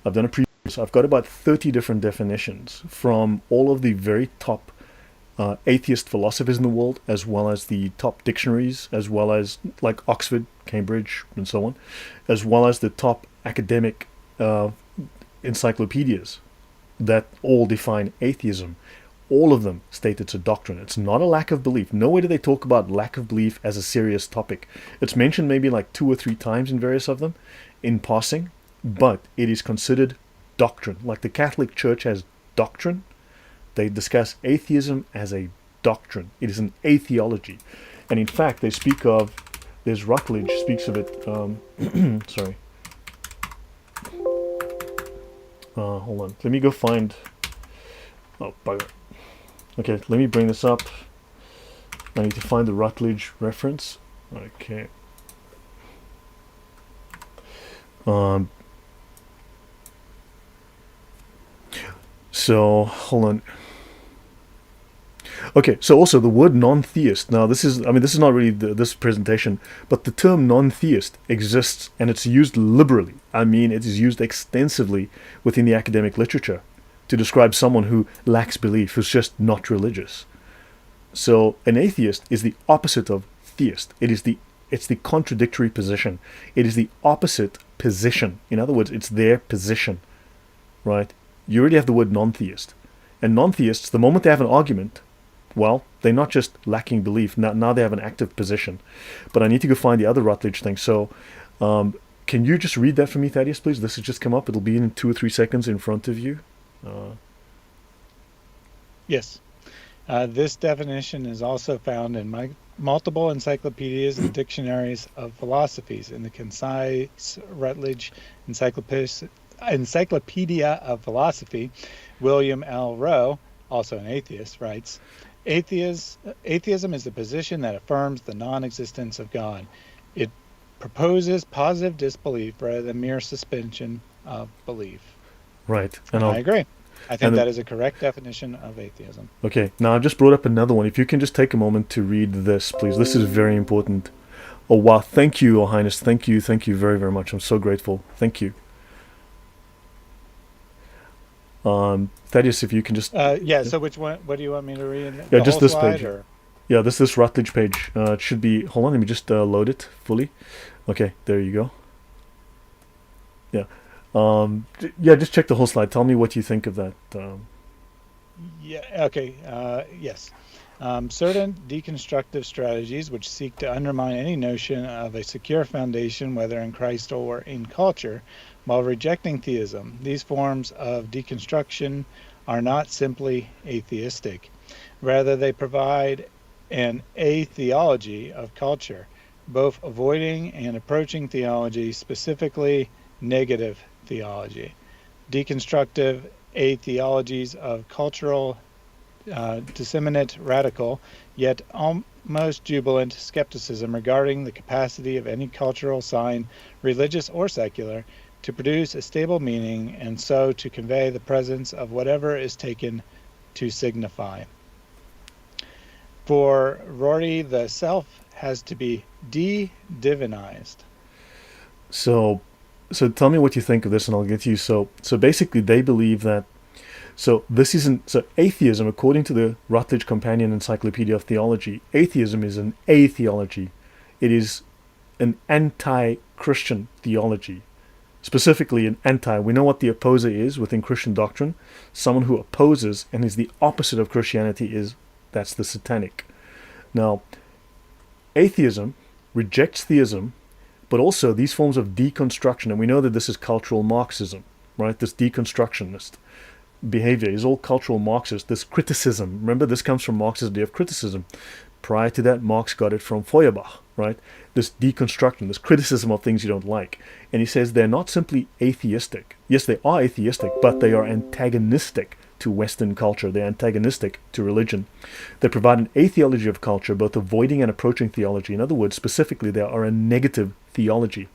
I've done a preview. So I've got about 30 different definitions from all of the very top atheist philosophers in the world, as well as the top dictionaries, as well as like Oxford, Cambridge, and so on, as well as the top academic encyclopedias that all define atheism. All of them state it's a doctrine. It's not a lack of belief. Nowhere do they talk about lack of belief as a serious topic. It's mentioned maybe like 2 or 3 times in various of them in passing, but it is considered doctrine. Like the Catholic Church has doctrine, they discuss atheism as a doctrine. It is an atheology. And in fact, they speak of, there's Rutledge speaks of it, sorry. Hold on, let me go find, oh, bugger. Okay, let me bring this up. I need to find the Rutledge reference. Okay. So, hold on. Okay, so also the word non-theist. Now, this is not really this presentation, but the term non-theist exists and it's used liberally. I mean, it is used extensively within the academic literature to describe someone who lacks belief, who's just not religious. So, an atheist is the opposite of theist. It's the contradictory position. It is the opposite position. In other words, it's their position, right? You already have the word non-theist. And non-theists, the moment they have an argument, well, they're not just lacking belief. Now they have an active position. But I need to go find the other Rutledge thing. So can you just read that for me, Thaddeus, please? This has just come up. It'll be in 2 or 3 seconds in front of you. Yes. This definition is also found in multiple encyclopedias and dictionaries of philosophies. In the concise Rutledge Encyclopedia of Philosophy, William L. Rowe, also an atheist, writes, Atheism is the position that affirms the non-existence of God. It proposes positive disbelief rather than mere suspension of belief. Right. And I agree. I think that is a correct definition of atheism. Okay. Now, I've just brought up another one. If you can just take a moment to read this, please. This is very important. Oh, wow. Thank you, Your Highness. Thank you. Thank you very, very much. I'm so grateful. Thank you. Thaddeus, if you can just... so which one, what do you want me to read? Yeah, just this page. Or? Yeah, this Rutledge page. It should be... Hold on, let me just load it fully. Okay, there you go. Yeah. Yeah, just check the whole slide. Tell me what you think of that. Yeah, okay, yes. Certain deconstructive strategies which seek to undermine any notion of a secure foundation, whether in Christ or in culture, while rejecting theism. These forms of deconstruction are not simply atheistic. Rather, they provide an atheology of culture, both avoiding and approaching theology, specifically negative theology. Deconstructive atheologies of cultural disseminate radical, yet almost jubilant skepticism regarding the capacity of any cultural sign, religious or secular, to produce a stable meaning and so to convey the presence of whatever is taken to signify. For Rory, the self has to be de-divinized. So tell me what you think of this and I'll get to you. So basically they believe that so atheism, according to the Rutledge Companion Encyclopedia of Theology, atheism is an atheology. It is an anti-Christian theology. Specifically an anti. We know what the opposer is within Christian doctrine. Someone who opposes and is the opposite of Christianity that's the satanic. Now, atheism rejects theism, but also these forms of deconstruction, and we know that this is cultural Marxism, right? This deconstructionist behavior is all cultural Marxist. This criticism, remember, this comes from Marx's idea of criticism. Prior to that, Marx got it from Feuerbach, right? This deconstruction, this criticism of things you don't like. And he says they're not simply atheistic. Yes, they are atheistic, but they are antagonistic to Western culture. They're antagonistic to religion. They provide an atheology of culture, both avoiding and approaching theology. In other words, specifically, they are a negative theology.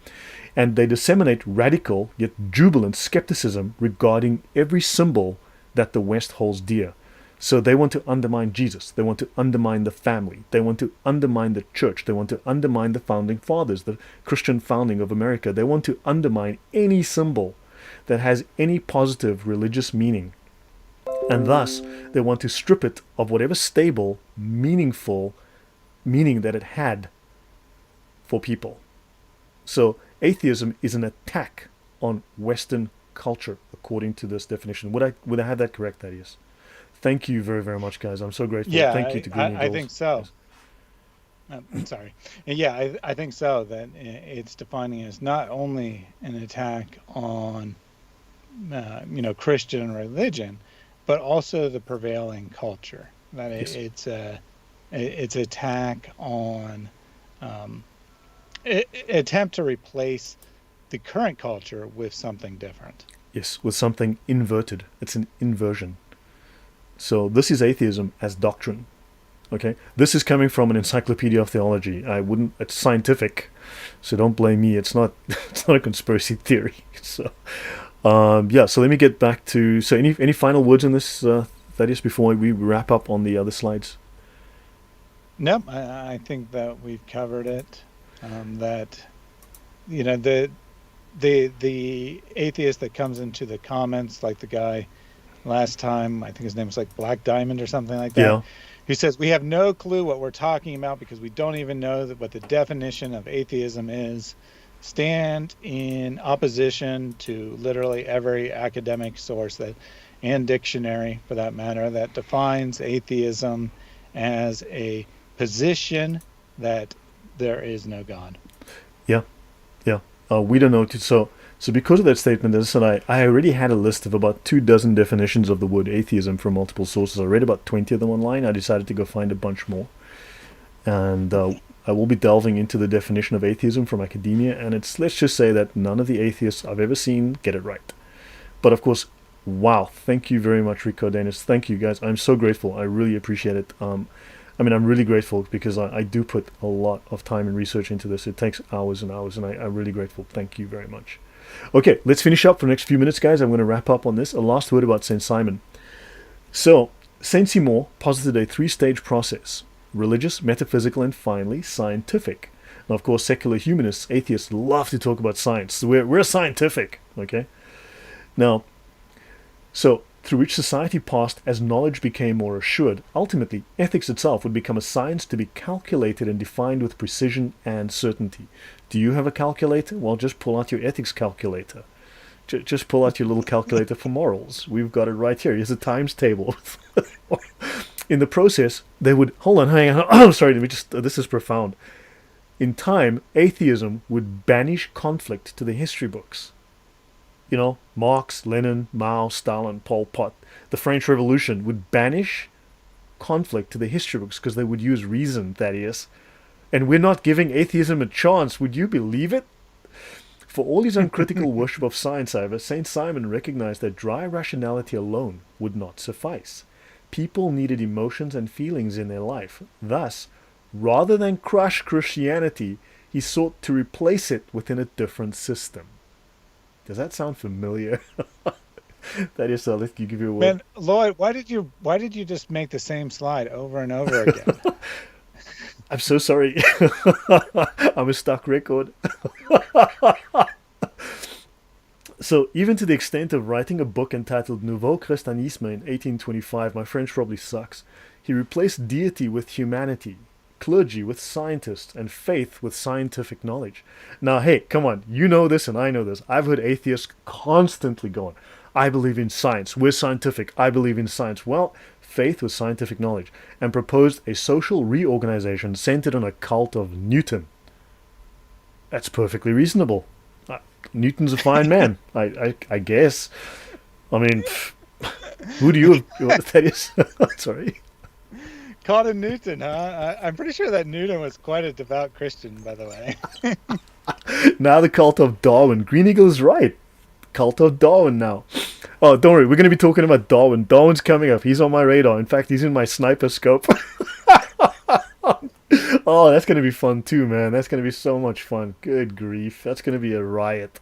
And they disseminate radical yet jubilant skepticism regarding every symbol that the West holds dear. So they want to undermine Jesus. They want to undermine the family. They want to undermine the church. They want to undermine the founding fathers, the Christian founding of America. They want to undermine any symbol that has any positive religious meaning. And thus, they want to strip it of whatever stable, meaningful meaning that it had for people. So atheism is an attack on Western culture, according to this definition. Would I have that correct, Thaddeus? Thank you very, very much, guys. I'm so grateful. Yeah, Thank you to Green I think so. Sorry. Yeah, I think so. That it's defining as not only an attack on, Christian religion, but also the prevailing culture. That it's an attack on, attempt to replace the current culture with something different. Yes, with something inverted. It's an inversion. So this is atheism as doctrine. Okay, this is coming from an encyclopedia of theology. It's scientific, so don't blame me. It's not a conspiracy theory. So so let me get back to, so any final words on this, Thaddeus, before we wrap up on the other slides? No, I think that we've covered it. That the atheist that comes into the comments, like the guy last time, I think his name was like Black Diamond or something like that. Yeah. He says, we have no clue what we're talking about because we don't even know what the definition of atheism is. Stand in opposition to literally every academic source and dictionary, for that matter, that defines atheism as a position that there is no God. Yeah. We don't know. So because of that statement, as I said, I already had a list of about 24 definitions of the word atheism from multiple sources. I read about 20 of them online. I decided to go find a bunch more. And I will be delving into the definition of atheism from academia. And let's just say that none of the atheists I've ever seen get it right. But of course, wow, thank you very much, Rico Danis. Thank you, guys. I'm so grateful. I really appreciate it. I'm really grateful because I do put a lot of time and research into this. It takes hours and hours, and I'm really grateful. Thank you very much. Okay, let's finish up for the next few minutes, guys. I'm going to wrap up on this. A last word about St. Simon. So, St. Simon posited a three-stage process: religious, metaphysical, and finally, scientific. Now, of course, secular humanists, atheists, love to talk about science. We're scientific, okay? Now, so, through which society passed as knowledge became more assured. Ultimately, ethics itself would become a science to be calculated and defined with precision and certainty. Do you have a calculator? Well, just pull out your ethics calculator. Just pull out your little calculator for morals. We've got it right here. Here's a times table. In the process, they would... Hold on, hang on. Oh, sorry, this is profound. In time, atheism would banish conflict to the history books. Marx, Lenin, Mao, Stalin, Pol Pot, the French Revolution would banish conflict to the history books because they would use reason, Thaddeus. And we're not giving atheism a chance. Would you believe it? For all his uncritical worship of science, however, St. Simon recognized that dry rationality alone would not suffice. People needed emotions and feelings in their life. Thus, rather than crush Christianity, he sought to replace it within a different system. Does that sound familiar? That is, I'll let you give you a word. Man, Lloyd, why did you just make the same slide over and over again? I'm so sorry. I'm a stuck record. So, even to the extent of writing a book entitled Nouveau Christianisme in 1825, my French probably sucks, he replaced deity with humanity, clergy with scientists, and faith with scientific knowledge. Now, hey, come on, you know this and I know this. I've heard atheists constantly going, I believe in science, we're scientific, I believe in science. Well, faith with scientific knowledge, and proposed a social reorganization centered on a cult of Newton. That's perfectly reasonable. Newton's a fine man. I guess. I mean, who do you? That is. Sorry. Caught in Newton, huh? I'm pretty sure that Newton was quite a devout Christian, by the way. Now the cult of Darwin. Green Eagle is right. Cult of Darwin now. Oh, don't worry. We're going to be talking about Darwin. Darwin's coming up. He's on my radar. In fact, he's in my sniper scope. Oh, that's going to be fun too, man. That's going to be so much fun. Good grief. That's going to be a riot.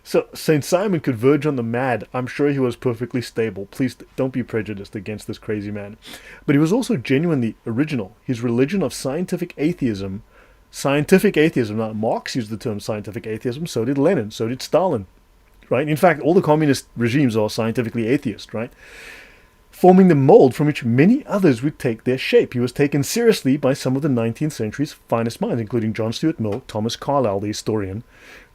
So, St. Simon could verge on the mad. I'm sure he was perfectly stable. Please don't be prejudiced against this crazy man. But he was also genuinely original. His religion of scientific atheism. Now, Marx used the term scientific atheism, so did Lenin, so did Stalin. Right? In fact, all the communist regimes are scientifically atheist, right? Forming the mold from which many others would take their shape. He was taken seriously by some of the 19th century's finest minds, including John Stuart Mill, Thomas Carlyle, the historian,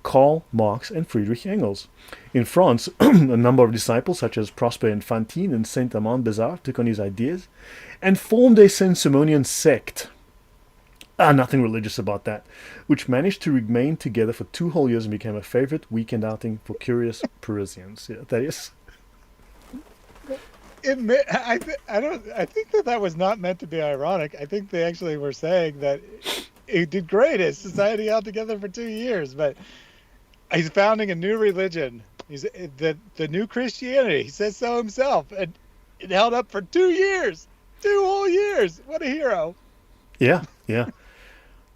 Karl Marx, and Friedrich Engels. In France, a number of disciples such as Prosper Infantine and Saint-Amand Bézard took on his ideas and formed a Saint-Simonian sect. Nothing religious about that, which managed to remain together for 2 whole years and became a favorite weekend outing for curious Parisians. Yeah, that is. I think that was not meant to be ironic. I think they actually were saying that it did great as society out together for 2 years, but he's founding a new religion. He's the new Christianity. He says so himself, and it held up for 2 years, 2 whole years. What a hero! Yeah.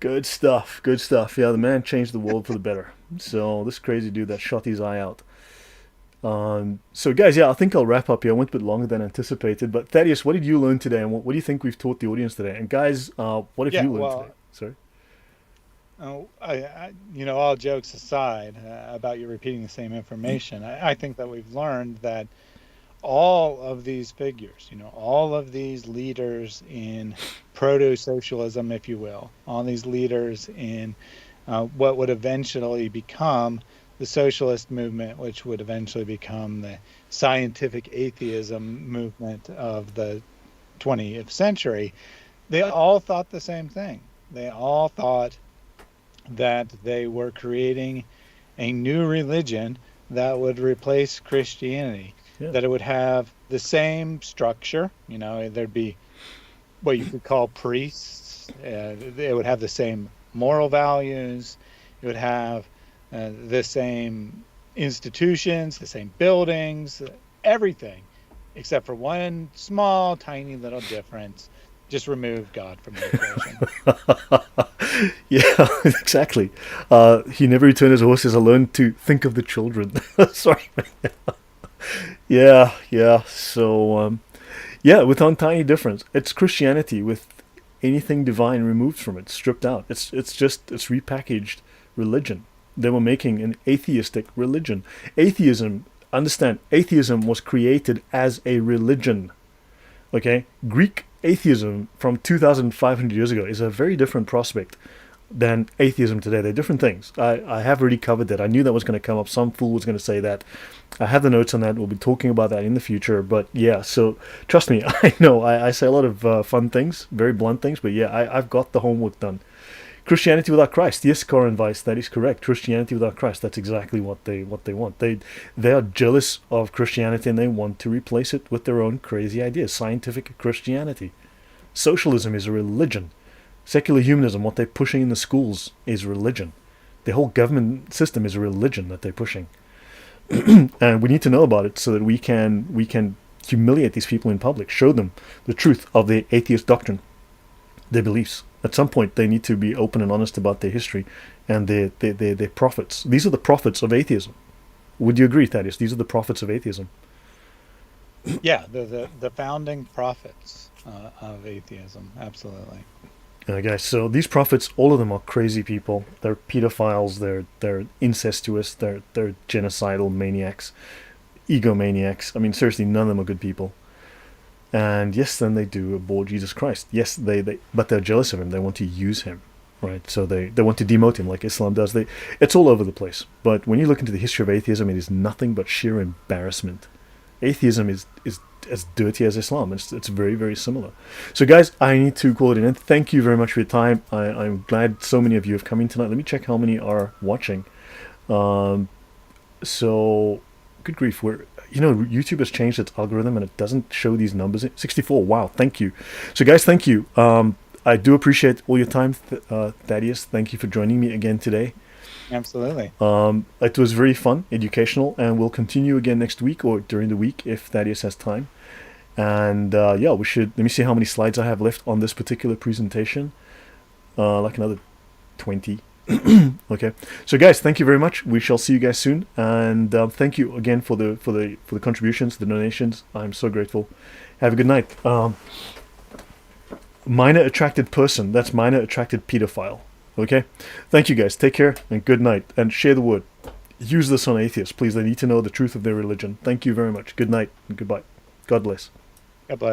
Good stuff. Yeah, the man changed the world for the better. So this crazy dude that shot his eye out. So guys, yeah, I think I'll wrap up here. I went a bit longer than anticipated. But Thaddeus, what did you learn today, and what do you think we've taught the audience today? And guys, what have you learned today? Sorry. Oh, all jokes aside about you repeating the same information, I think that we've learned that all of these figures, all of these leaders in proto-socialism, if you will, all these leaders in what would eventually become the socialist movement, which would eventually become the scientific atheism movement of the 20th century, they all thought the same thing. They all thought that they were creating a new religion that would replace Christianity. Yeah. That it would have the same structure, there'd be what you could call priests. It would have the same moral values. It would have the same institutions, the same buildings, everything, except for one small, tiny little difference. Just remove God from the equation. Yeah, exactly. He never returned his horses alone to think of the children. Sorry. Yeah. So, with one tiny difference. It's Christianity with anything divine removed from it, stripped out. It's repackaged religion. They were making an atheistic religion. Atheism was created as a religion. Okay? Greek atheism from 2,500 years ago is a very different prospect than atheism today. They're different things. I have already covered that. I knew that was going to come up. Some fool was going to say that. I have the notes on that. We'll be talking about that in the future. But yeah, so trust me, I know I say a lot of fun things, very blunt things, but yeah, I've got the homework done. Christianity without Christ. Yes, Corin Weiss, that is correct. Christianity without Christ. That's exactly what they want. They are jealous of Christianity and they want to replace it with their own crazy ideas. Scientific Christianity. Socialism is a religion. Secular humanism, what they're pushing in the schools, is religion. The whole government system is a religion that they're pushing. And we need to know about it so that we can humiliate these people in public, show them the truth of the atheist doctrine, their beliefs. At some point, they need to be open and honest about their history and their prophets. These are the prophets of atheism. Would you agree, Thaddeus? These are the prophets of atheism. Yeah, the founding prophets of atheism. Absolutely. Guys, so these prophets, all of them are crazy people. They're pedophiles. They're incestuous. They're genocidal maniacs, egomaniacs. I mean, seriously, none of them are good people. And yes, then they do abhor Jesus Christ. Yes, but they're jealous of him. They want to use him, right? So they want to demote him like Islam does. It's all over the place. But when you look into the history of atheism, it is nothing but sheer embarrassment. Atheism is as dirty as Islam. It's very, very similar. So guys, I need to call it an end. Thank you very much for your time. I'm glad so many of you have come in tonight. Let me check how many are watching. So, good grief, YouTube has changed its algorithm and it doesn't show these numbers. 64, wow, thank you. So guys, thank you. I do appreciate all your time, Thaddeus. Thank you for joining me again today. Absolutely. It was very fun, educational, and we'll continue again next week or during the week if Thaddeus has time. And yeah, let me see how many slides I have left on this particular presentation. Like another 20. Okay, so guys, thank you very much. We shall see you guys soon, and thank you again for the contributions, the donations. I'm so grateful. Have a good night. Minor attracted person. That's minor attracted pedophile. Okay, thank you guys. Take care and good night. And share the word. Use this on atheists, please. They need to know the truth of their religion. Thank you very much. Good night and goodbye. God bless.